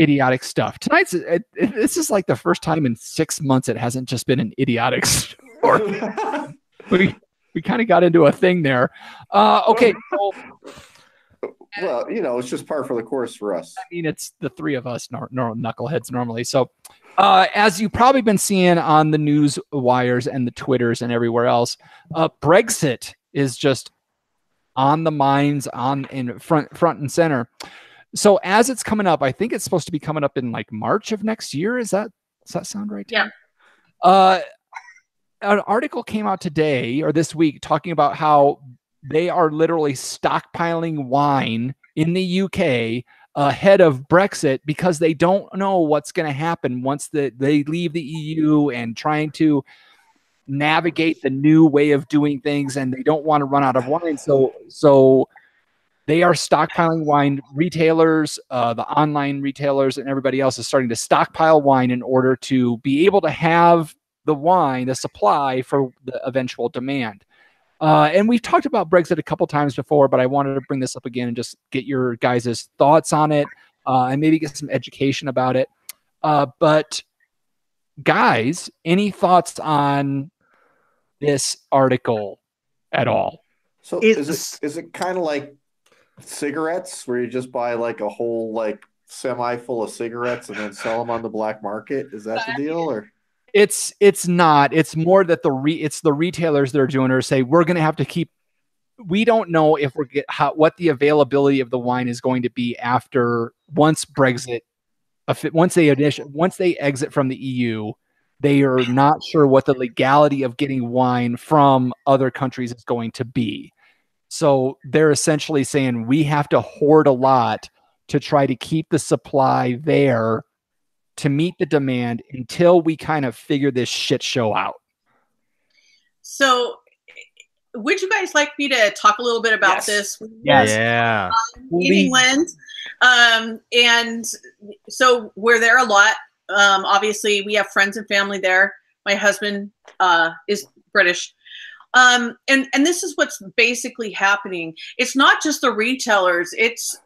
idiotic stuff. This is like the first time in 6 months it hasn't just been an idiotic story. we kind of got into a thing there. Okay. Well, it's just par for the course for us. I mean, it's the three of us, knuckleheads normally. So, as you've probably been seeing on the news wires and the Twitters and everywhere else, Brexit is just on the minds, in front and center. So, as it's coming up, I think it's supposed to be coming up in like March of next year. Does that sound right? Yeah. An article came out today or this week talking about how they are literally stockpiling wine in the UK ahead of Brexit because they don't know what's going to happen once they leave the EU and trying to navigate the new way of doing things, and they don't want to run out of wine. So they are stockpiling wine. Retailers, the online retailers, and everybody else is starting to stockpile wine in order to be able to have the supply for the eventual demand. And we've talked about Brexit a couple times before, but I wanted to bring this up again and just get your guys' thoughts on it and maybe get some education about it. But guys, any thoughts on this article at all? So is it kind of like cigarettes where you just buy like a whole like semi full of cigarettes and then sell them on the black market? Is that the deal? Or It's not. It's more that it's the retailers that are doing it, or say we're going to have to keep. We don't know if what the availability of the wine is going to be once Brexit, once they exit from the EU. They are not sure what the legality of getting wine from other countries is going to be. So they're essentially saying we have to hoard a lot to try to keep the supply there to meet the demand until we kind of figure this shit show out. So would you guys like me to talk a little bit about this? Yes. Yeah. In England. And so we're there a lot. Obviously we have friends and family there. My husband is British. And this is what's basically happening. It's not just the retailers, it's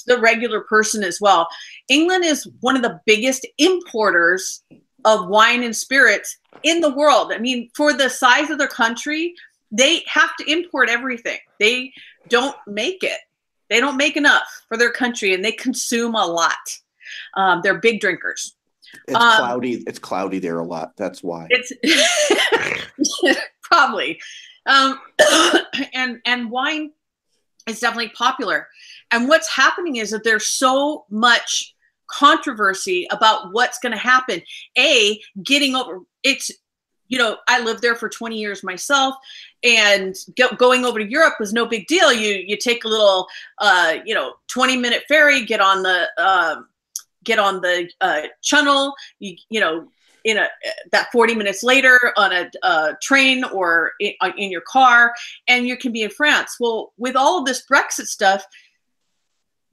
the regular person as well. England is one of the biggest importers of wine and spirits in the world. I mean, for the size of their country, they have to import everything. They don't make it. They don't make enough for their country, and they consume a lot. They're big drinkers. It's cloudy. It's cloudy there a lot. That's why. It's probably. And wine is definitely popular. And what's happening is that there's so much controversy about what's going to happen. Getting over it's, I lived there for 20 years myself, and going over to Europe was no big deal. You take a little, 20-minute ferry, get on the channel, that 40 minutes later on a train or in your car, and you can be in France. Well, with all of this Brexit stuff,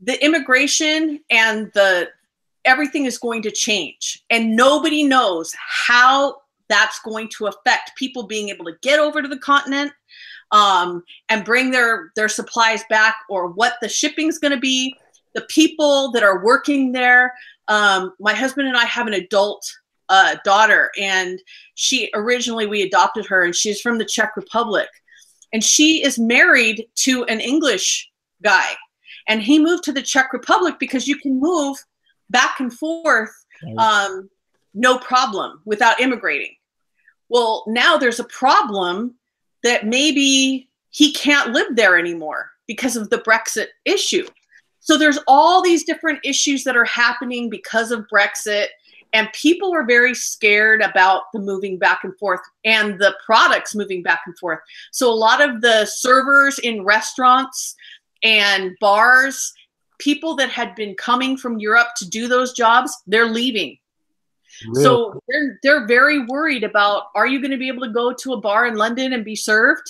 the immigration and everything is going to change, and nobody knows how that's going to affect people being able to get over to the continent and bring their supplies back, or what the shipping's going to be, the people that are working there. My husband and I have an adult daughter, and we adopted her, and she's from the Czech Republic, and she is married to an English guy, and he moved to the Czech Republic because you can move back and forth no problem without immigrating. Well, now there's a problem that maybe he can't live there anymore because of the Brexit issue. So there's all these different issues that are happening because of Brexit, and people are very scared about the moving back and forth and the products moving back and forth. So a lot of the servers in restaurants and bars, people that had been coming from Europe to do those jobs, they're leaving. Really? So they're very worried about, are you going to be able to go to a bar in London and be served?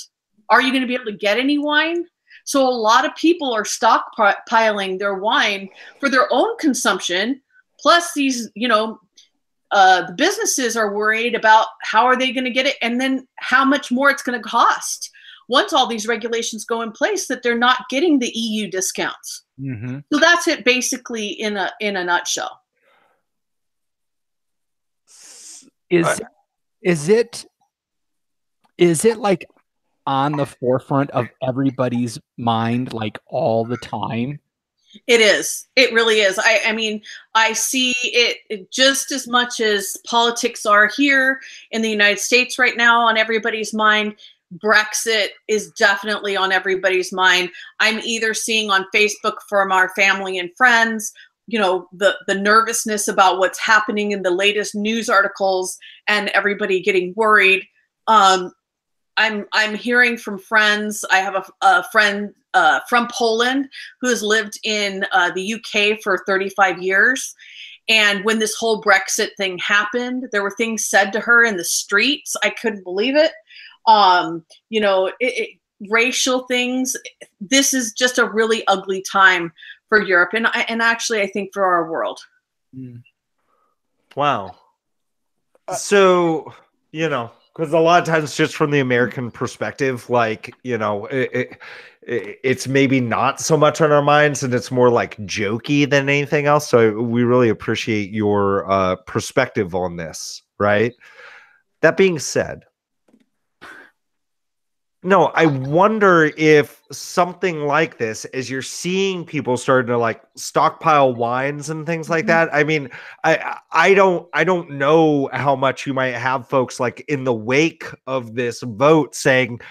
are you going to be able to get any wine? So a lot of people are stockpiling their wine for their own consumption. Plus these, the businesses are worried about how are they going to get it and then how much more it's going to cost once all these regulations go in place, that they're not getting the EU discounts. Mm-hmm. So that's it basically in a nutshell. Is it like on the forefront of everybody's mind, like all the time? It is. It really is. I mean, I see it just as much as politics are here in the United States right now on everybody's mind. Brexit is definitely on everybody's mind. I'm either seeing on Facebook from our family and friends, the nervousness about what's happening in the latest news articles and everybody getting worried. I'm hearing from friends. I have a friend from Poland who has lived in the UK for 35 years. And when this whole Brexit thing happened, there were things said to her in the streets. I couldn't believe it. Racial things. This is just a really ugly time for Europe. And actually, I think for our world. Wow. So, because a lot of times just from the American perspective, like, it's maybe not so much on our minds and it's more like jokey than anything else. So we really appreciate your perspective on this, right? That being said, no, I wonder if something like this, as you're seeing people starting to like stockpile wines and things like that. I mean, I don't know how much you might have folks like in the wake of this vote saying,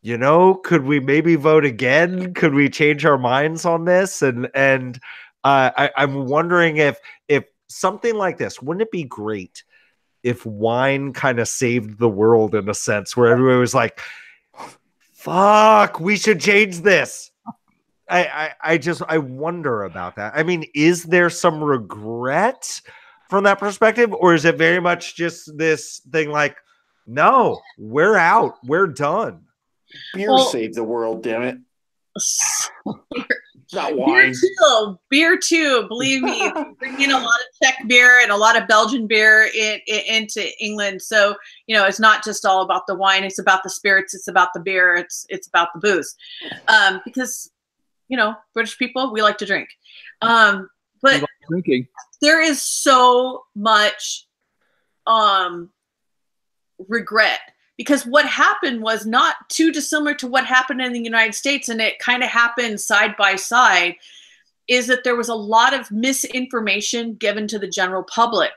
could we maybe vote again? Could we change our minds on this? And I'm wondering if something like this, wouldn't it be great if wine kind of saved the world in a sense where everybody was like, fuck, we should change this. I wonder about that. I mean, is there some regret from that perspective? Or is it very much just this thing like, no, we're out. We're done. Beer saved the world, damn it. Not wine. Beer too. Believe me, bring in a lot of Czech beer and a lot of Belgian beer into England. So it's not just all about the wine. It's about the spirits. It's about the beer. It's about the booze, because British people, we like to drink. But like drinking. There is so much regret. Because what happened was not too dissimilar to what happened in the United States, and it kind of happened side by side, is that there was a lot of misinformation given to the general public.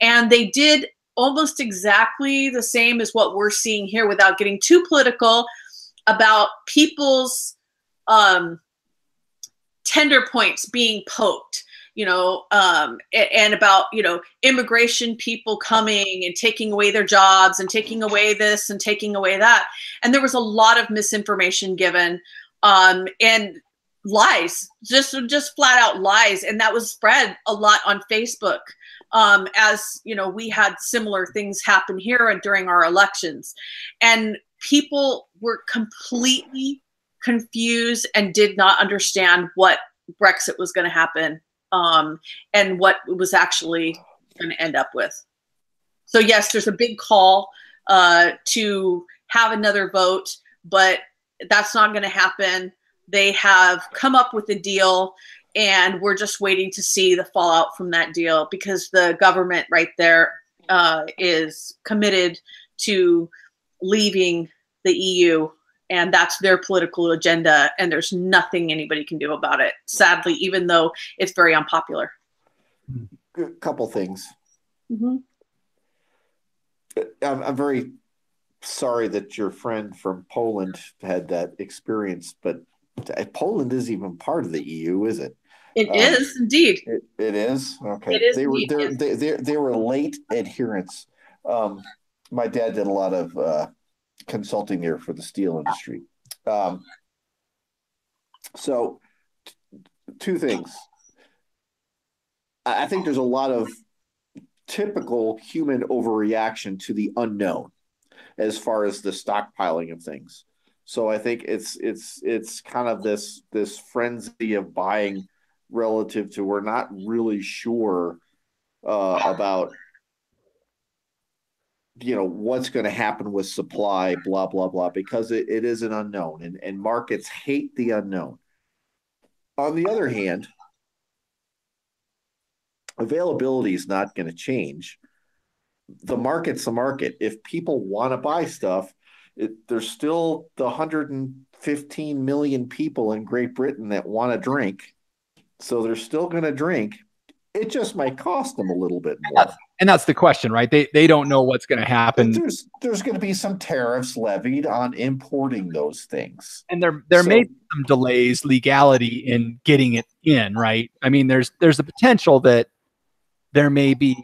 And they did almost exactly the same as what we're seeing here without getting too political about people's tender points being poked. And about, immigration people coming and taking away their jobs and taking away this and taking away that. And there was a lot of misinformation given, and lies, just flat out lies. And that was spread a lot on Facebook. As we had similar things happen here during our elections, and people were completely confused and did not understand what Brexit was going to happen. And what it was actually going to end up with. So yes, there's a big call to have another vote, but that's not going to happen. They have come up with a deal, and we're just waiting to see the fallout from that deal, because the government right there is committed to leaving the EU. And that's their political agenda, and there's nothing anybody can do about it, sadly, even though it's very unpopular. A couple things. Mm-hmm. I'm very sorry that your friend from Poland had that experience, but Poland isn't even part of the EU, is it? It is indeed. It is? Okay. It is they were late adherents. My dad did a lot of consulting there for the steel industry. So two things. I think there's a lot of typical human overreaction to the unknown as far as the stockpiling of things. So I think it's kind of this frenzy of buying relative to we're not really sure about what's going to happen with supply, blah blah blah, because it is an unknown, and markets hate the unknown. On the other hand, availability is not going to change. The market's the market. If people want to buy stuff, there's still the 115 million people in Great Britain that want to drink. So they're still going to drink. It just might cost them a little bit more. And that's the question, right? They don't know what's going to happen. There's going to be some tariffs levied on importing those things. And there may be some delays, legality in getting it in, right? I mean, there's a potential that there may be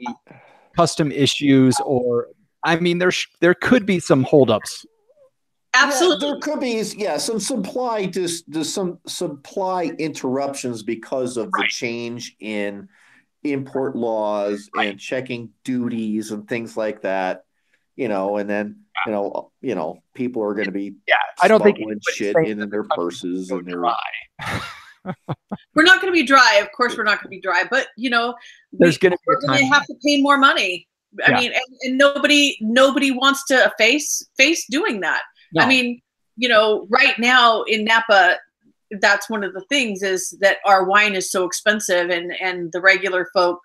custom issues, or I mean, there could be some holdups. Absolutely, there could be some supply interruptions because of the change in import laws and checking duties and things like that. And then people are going to be I don't think shit in their purses and their. We're not going to be dry. Of course, we're not going to be dry. But there's going to be we're going to have to pay more money. I mean, and nobody wants to face doing that. No. I mean, right now in Napa, that's one of the things is that our wine is so expensive, and the regular folk,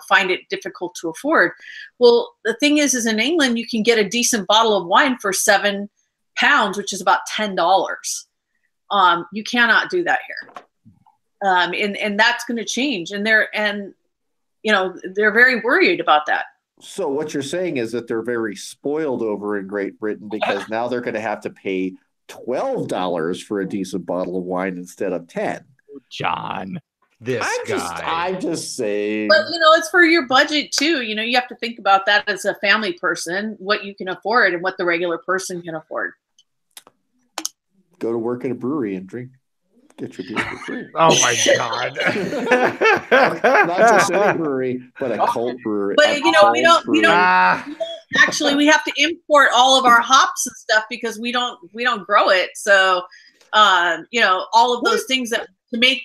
find it difficult to afford. Well, the thing is in England, you can get a decent bottle of wine for £7, which is about $10. You cannot do that here. And that's going to change. And they're very worried about that. So what you're saying is that they're very spoiled over in Great Britain because now they're going to have to pay $12 for a decent bottle of wine instead of 10. John, I'm just saying. But it's for your budget too. You have to think about that as a family person, what you can afford and what the regular person can afford. Go to work at a brewery and get your beer for free. Oh my God. Not just any brewery, but a cult brewery. But we don't actually, we have to import all of our hops and stuff because we don't grow it. So all of those things that to make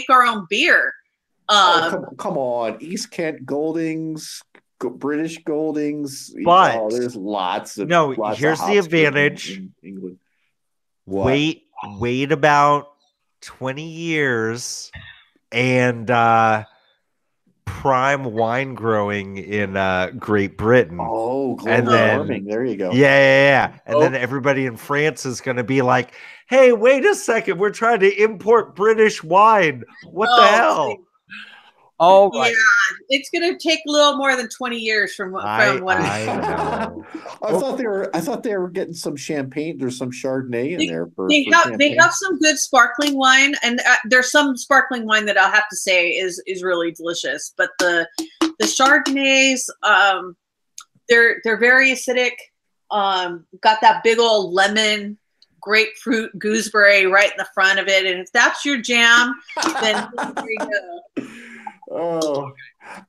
our own beer. Come on. East Kent Goldings, British Goldings. But there's lots of here's the advantage. In England. Wait about 20 years and prime wine growing in Great Britain. Oh, global warming. There you go. Yeah. And then everybody in France is going to be like, hey, wait a second. We're trying to import British wine. What the hell? Oh, right. Yeah, it's going to take a little more than 20 years from what I know. I thought they were getting some champagne. There's some Chardonnay in there. They have some good sparkling wine, and there's some sparkling wine that I'll have to say is really delicious. But the Chardonnays, they're very acidic. Got that big old lemon, grapefruit, gooseberry right in the front of it, and if that's your jam, then there you go. Oh,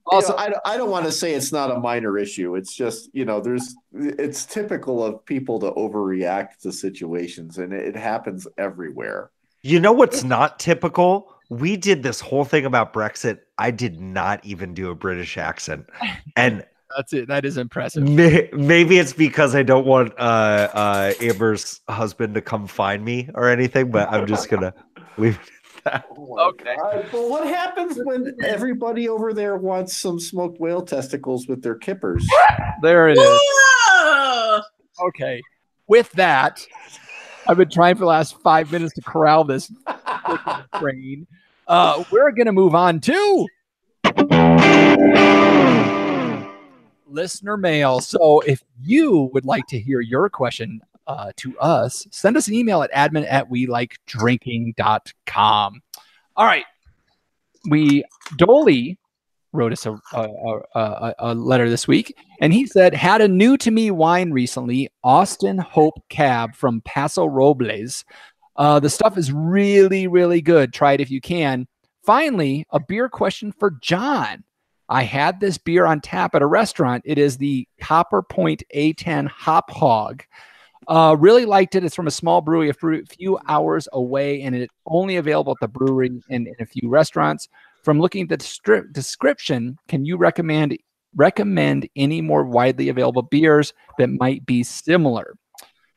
also, I don't want to say it's not a minor issue. It's just, it's typical of people to overreact to situations, and it happens everywhere. You know what's not typical? We did this whole thing about Brexit. I did not even do a British accent. And that's it. That is impressive. Maybe it's because I don't want Amber's husband to come find me or anything, but I'm just going to leave it. Okay. But what happens when everybody over there wants some smoked whale testicles with their kippers? There it is. Whoa! Okay. With that, I've been trying for the last 5 minutes to corral this train. We're going to move on to listener mail. So if you would like to hear your question to us, send us an email at admin@welikeDrinking.com. All right. Dolly wrote us a letter this week, and he said, had a new to me wine recently, Austin Hope Cab from Paso Robles. The stuff is really, really good. Try it if you can. Finally, a beer question for John. I had this beer on tap at a restaurant. It is the Copper Point A10 Hop Hog. Really liked it. It's from a small brewery a few hours away, and it's only available at the brewery and in a few restaurants. From looking at the description, can you recommend any more widely available beers that might be similar?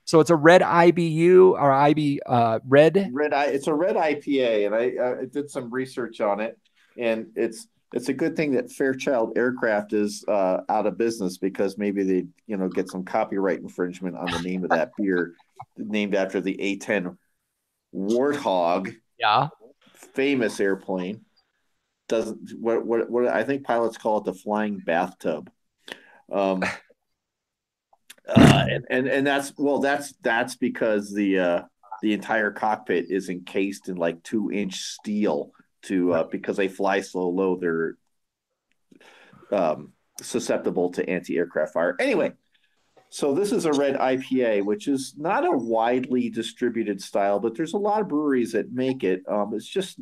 So it's a red IBU or red. It's a red IPA, and I did some research on it, and it's a good thing that Fairchild Aircraft is out of business, because maybe they get some copyright infringement on the name of that beer, named after the A-10 Warthog. Yeah, famous airplane. Doesn't what I think pilots call it the flying bathtub. And that's because the entire cockpit is encased in like 2-inch steel because they fly so low, they're susceptible to anti-aircraft fire. Anyway, so this is a red IPA, which is not a widely distributed style, but there's a lot of breweries that make it. It's just,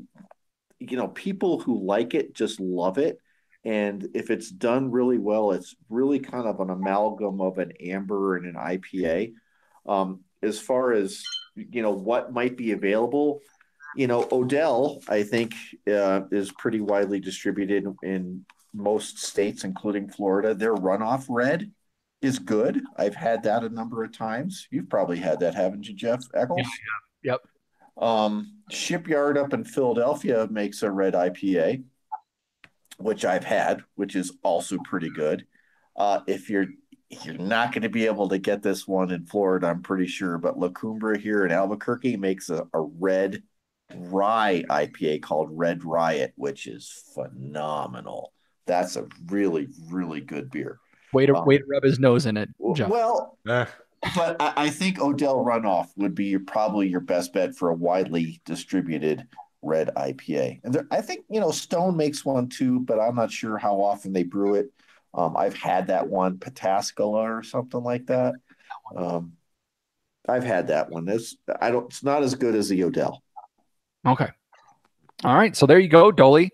people who like it just love it. And if it's done really well, it's really kind of an amalgam of an amber and an IPA. As far as, what might be available, Odell, I think, is pretty widely distributed in most states, including Florida. Their runoff red is good. I've had that a number of times. You've probably had that, haven't you, Jeff Eccles? Yeah. Yep. Shipyard up in Philadelphia makes a red IPA, which I've had, which is also pretty good. If you're not going to be able to get this one in Florida, I'm pretty sure, but La Cumbra here in Albuquerque makes a red rye IPA called Red Riot, which is phenomenal. That's a really, really good beer. Way to rub his nose in it, Jeff. Well, but I think Odell Runoff would be probably your best bet for a widely distributed red IPA. And I think, Stone makes one too, but I'm not sure how often they brew it. I've had that one, Pataskala or something like that. I've had that one. It's not as good as the Odell. Okay. All right. So there you go, Dolly.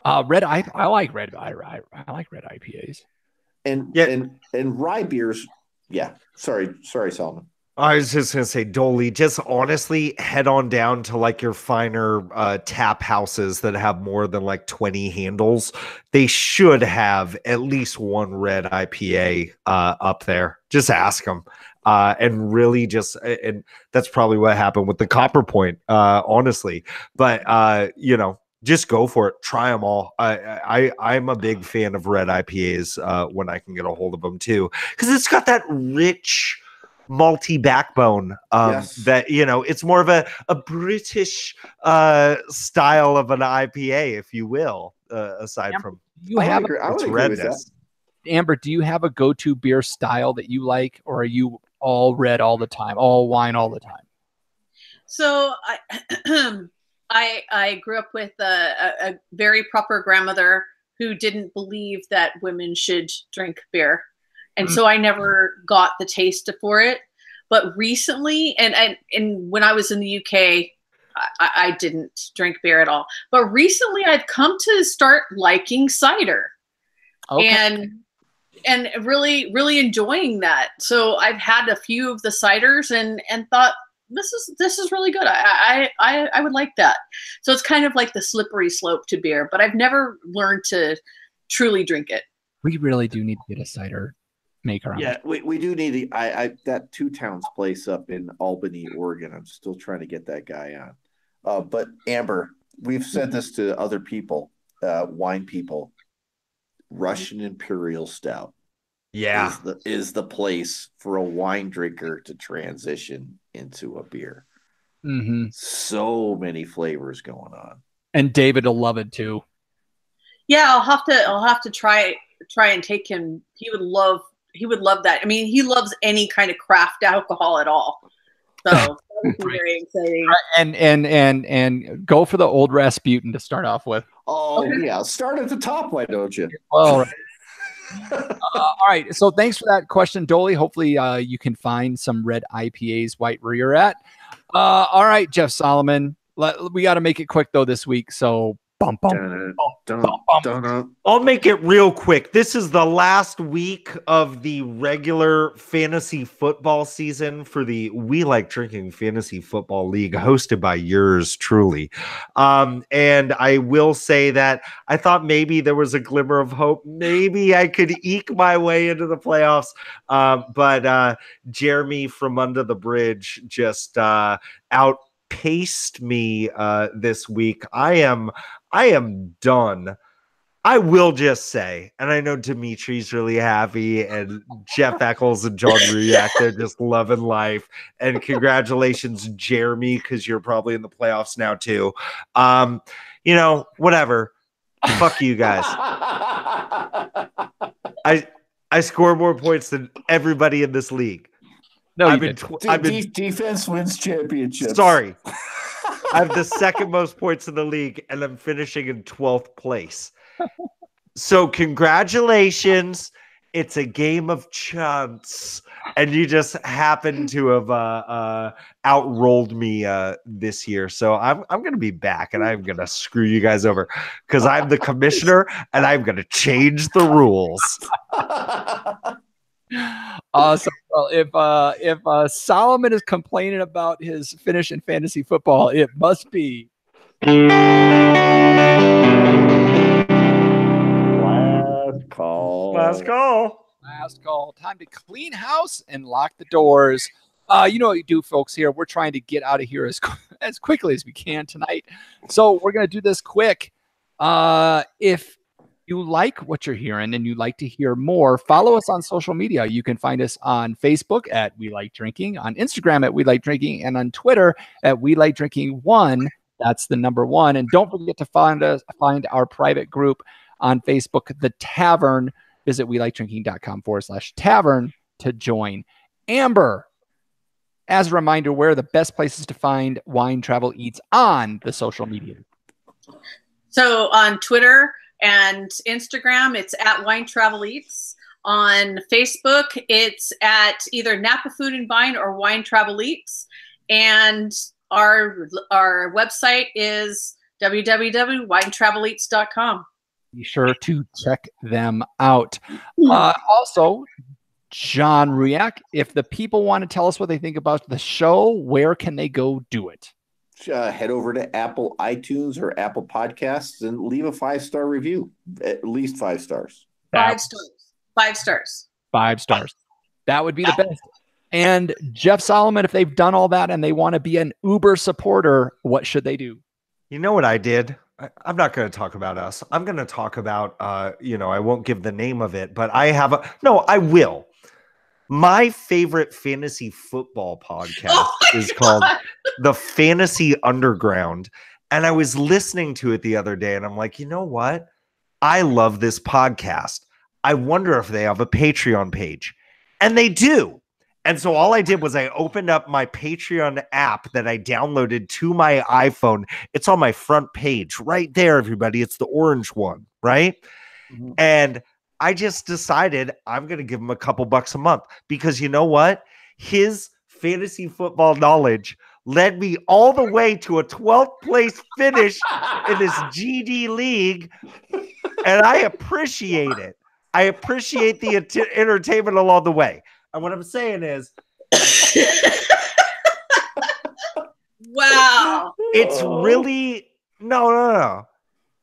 I like red IPAs. And rye beers. Yeah. Sorry, Solomon. I was just going to say, Dolly, just honestly head on down to like your finer tap houses that have more than like 20 handles. They should have at least one red IPA up there. Just ask them. And really and that's probably what happened with the Copper Point, honestly. But, just go for it. Try them all. I'm a big fan of red IPAs when I can get a hold of them too, because it's got that rich malty backbone that it's more of a British style of an IPA, if you will, aside from its redness. Amber, do you have a go-to beer style that you like, or are you all red all the time, all wine all the time? So I grew up with a very proper grandmother who didn't believe that women should drink beer. And so I never got the taste for it. But recently, and when I was in the UK, I didn't drink beer at all. But recently I've come to start liking cider. Okay. And really, really enjoying that. So I've had a few of the ciders and thought, this is really good. I would like that. So it's kind of like the slippery slope to beer, but I've never learned to truly drink it. We really do need to get a cider maker on. Yeah, we do need that Two Towns place up in Albany, Oregon. I'm still trying to get that guy on. But Amber, we've said this to other people, wine people. Russian Imperial Stout, is the place for a wine drinker to transition into a beer. Mm-hmm. So many flavors going on, and David will love it too. Yeah, I'll have to try and take him. He would love that. I mean, he loves any kind of craft alcohol at all. So that's very exciting. And go for the old Rasputin to start off with. Oh yeah, start at the top. Why don't you? Well, all right. So thanks for that question, Dolly. Hopefully you can find some red IPAs right where you're at. All right, Jeff Solomon. We got to make it quick though this week. So bump. I'll make it real quick. This is the last week of the regular fantasy football season for the We Like Drinking Fantasy Football League, hosted by yours truly. And I will say that I thought maybe there was a glimmer of hope. Maybe I could eke my way into the playoffs. But Jeremy from Under the Bridge just outpaced me this week. I am done. I will just say, and I know Dimitri's really happy, and Jeff Eccles and John Ruyak, they're just loving life. And congratulations, Jeremy, because you're probably in the playoffs now too. Whatever. Fuck you guys. I score more points than everybody in this league. No, defense wins championships. Sorry. I have the second most points in the league, and I'm finishing in 12th place. So congratulations. It's a game of chance. And you just happen to have outrolled me this year. So I'm going to be back, and I'm going to screw you guys over because I'm the commissioner, and I'm going to change the rules. Awesome. Well, if Solomon is complaining about his finish in fantasy football, it must be Last call. Time to clean house and lock the doors. You know what you do, folks. Here we're trying to get out of here as quickly as we can tonight. So we're going to do this quick. If you like what you're hearing and you'd like to hear more, follow us on social media. You can find us on Facebook at We Like Drinking, on Instagram at We Like Drinking, and on Twitter at We Like Drinking 1. That's the number 1. And don't forget to find our private group on Facebook, The Tavern. Visit WeLikeDrinking.com/tavern to join. Amber, as a reminder, where are the best places to find Wine Travel Eats on the social media? So on Twitter and Instagram, it's at Wine Travel Eats. On Facebook, it's at either Napa Food and Vine or Wine Travel Eats. And our website is www.winetraveleats.com. Be sure to check them out. Also, John Ruyak, if the people want to tell us what they think about the show, where can they go do it? Head over to Apple iTunes or Apple Podcasts and leave a 5-star review, at least 5 stars. 5 stars. 5 stars. 5 stars. That would be the best. And Jeff Solomon, if they've done all that and they want to be an Uber supporter, what should they do? You know what I did? I'm not going to talk about us. I'm going to talk about, I won't give the name of it, but I will. My favorite fantasy football podcast is called The Fantasy Underground. And I was listening to it the other day and I'm like, you know what? I love this podcast. I wonder if they have a Patreon page. And they do. And so all I did was I opened up my Patreon app that I downloaded to my iPhone. It's on my front page right there, everybody. It's the orange one, right? Mm-hmm. And I just decided I'm going to give him a couple bucks a month because you know what? His fantasy football knowledge led me all the way to a 12th place finish in this GD league. And I appreciate it. I appreciate the entertainment along the way. And what I'm saying is, wow, it's really no.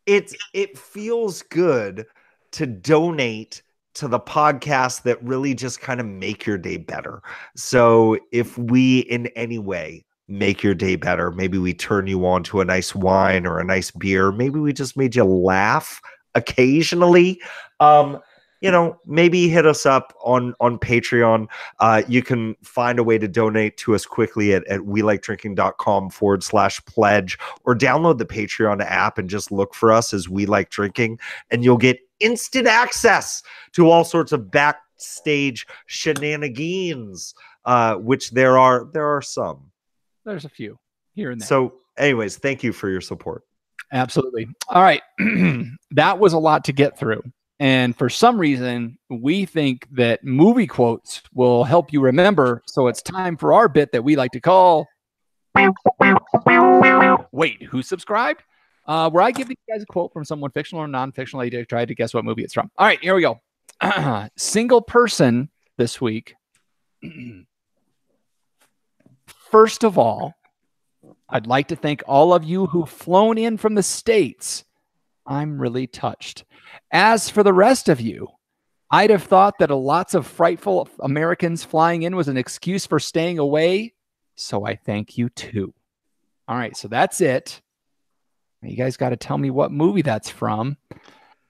It feels good to donate to the podcast that really just kind of make your day better. So if we in any way make your day better, maybe we turn you on to a nice wine or a nice beer, maybe we just made you laugh occasionally. Maybe hit us up on Patreon. You can find a way to donate to us quickly at welikedrinking.com/pledge, or download the Patreon app and just look for us as We Like Drinking, and you'll get instant access to all sorts of backstage shenanigans, which there are some. There's a few here and there. So anyways, thank you for your support. Absolutely. All right. That was a lot to get through. And for some reason, we think that movie quotes will help you remember. So it's time for our bit that we like to call Wait, who subscribed? where I give you guys a quote from someone fictional or non-fictional. You try to guess what movie it's from. All right, here we go. Single person this week. First of all, I'd like to thank all of you who've flown in from the States. I'm really touched. As for the rest of you, I'd have thought that lots of frightful Americans flying in was an excuse for staying away. So I thank you too. All right, so that's it. You guys got to tell me what movie that's from.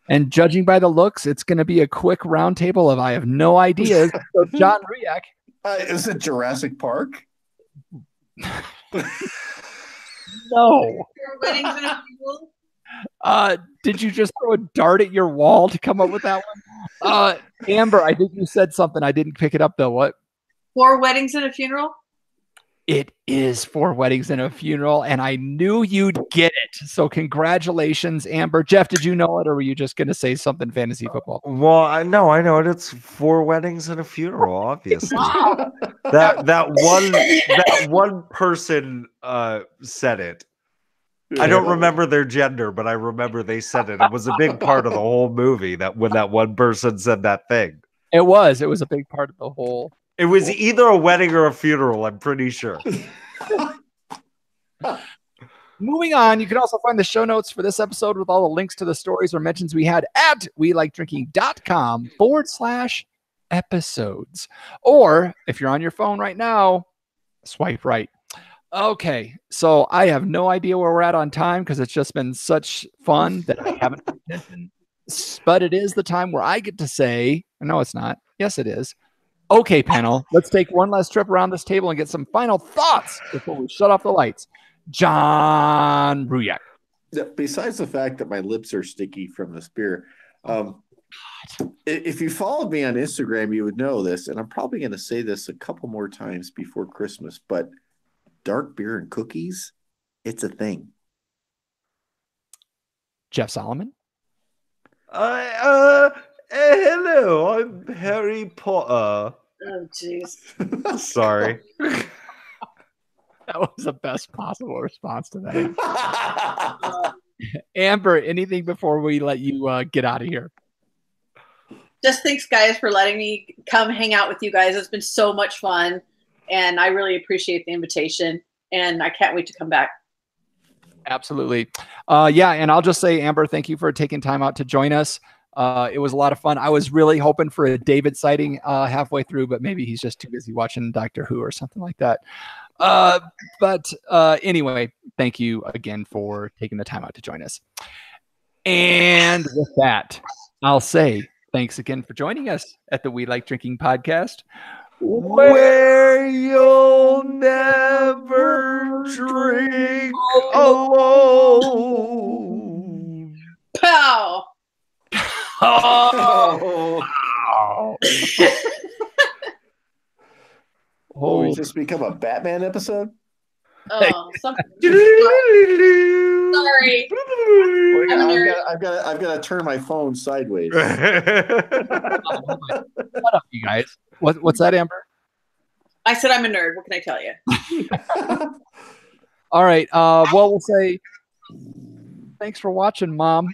And judging by the looks, it's going to be a quick roundtable of I have no idea. So John Riak. Is it Jurassic Park? No. Did you just throw a dart at your wall to come up with that one? Amber, I think you said something. I didn't pick it up, though. What? 4 Weddings and a Funeral? It is 4 Weddings and a Funeral, and I knew you'd get it. So congratulations, Amber. Jeff, did you know it, or were you just going to say something fantasy football? Well, I know it. It's 4 Weddings and a Funeral, obviously. that one person said it. I don't remember their gender, but I remember they said it. It was a big part of the whole movie that when that one person said that thing. It was a big part of the whole. It was either a wedding or a funeral, I'm pretty sure. Moving on, you can also find the show notes for this episode with all the links to the stories or mentions we had at welikedrinking.com/episodes. Or if you're on your phone right now, swipe right. Okay, so I have no idea where we're at on time because it's just been such fun that I haven't paid attention. But it is the time where I get to say, no, it's not. Yes, it is. Okay, panel, let's take one last trip around this table and get some final thoughts before we shut off the lights. John Bruyak. Besides the fact that my lips are sticky from this beer, if you followed me on Instagram, you would know this, and I'm probably going to say this a couple more times before Christmas, but dark beer and cookies, it's a thing. Jeff Solomon. Hello, I'm Harry Potter. Oh, jeez. Sorry. That was the best possible response to that. Amber, anything before we let you get out of here? Just thanks, guys, for letting me come hang out with you guys. It's been so much fun, and I really appreciate the invitation, and I can't wait to come back. Absolutely. Yeah, and I'll just say, Amber, thank you for taking time out to join us. It was a lot of fun. I was really hoping for a David sighting halfway through, but maybe he's just too busy watching Doctor Who or something like that. But anyway, thank you again for taking the time out to join us. And with that, I'll say thanks again for joining us at the We Like Drinking podcast, where you'll never drink alone. Pow! Oh. Oh, we just become a Batman episode? Oh, something. Sorry. I've got to turn my phone sideways. Shut up, you guys. What's that, Amber? I said I'm a nerd. What can I tell you? All right. Well, we'll say thanks for watching, Mom.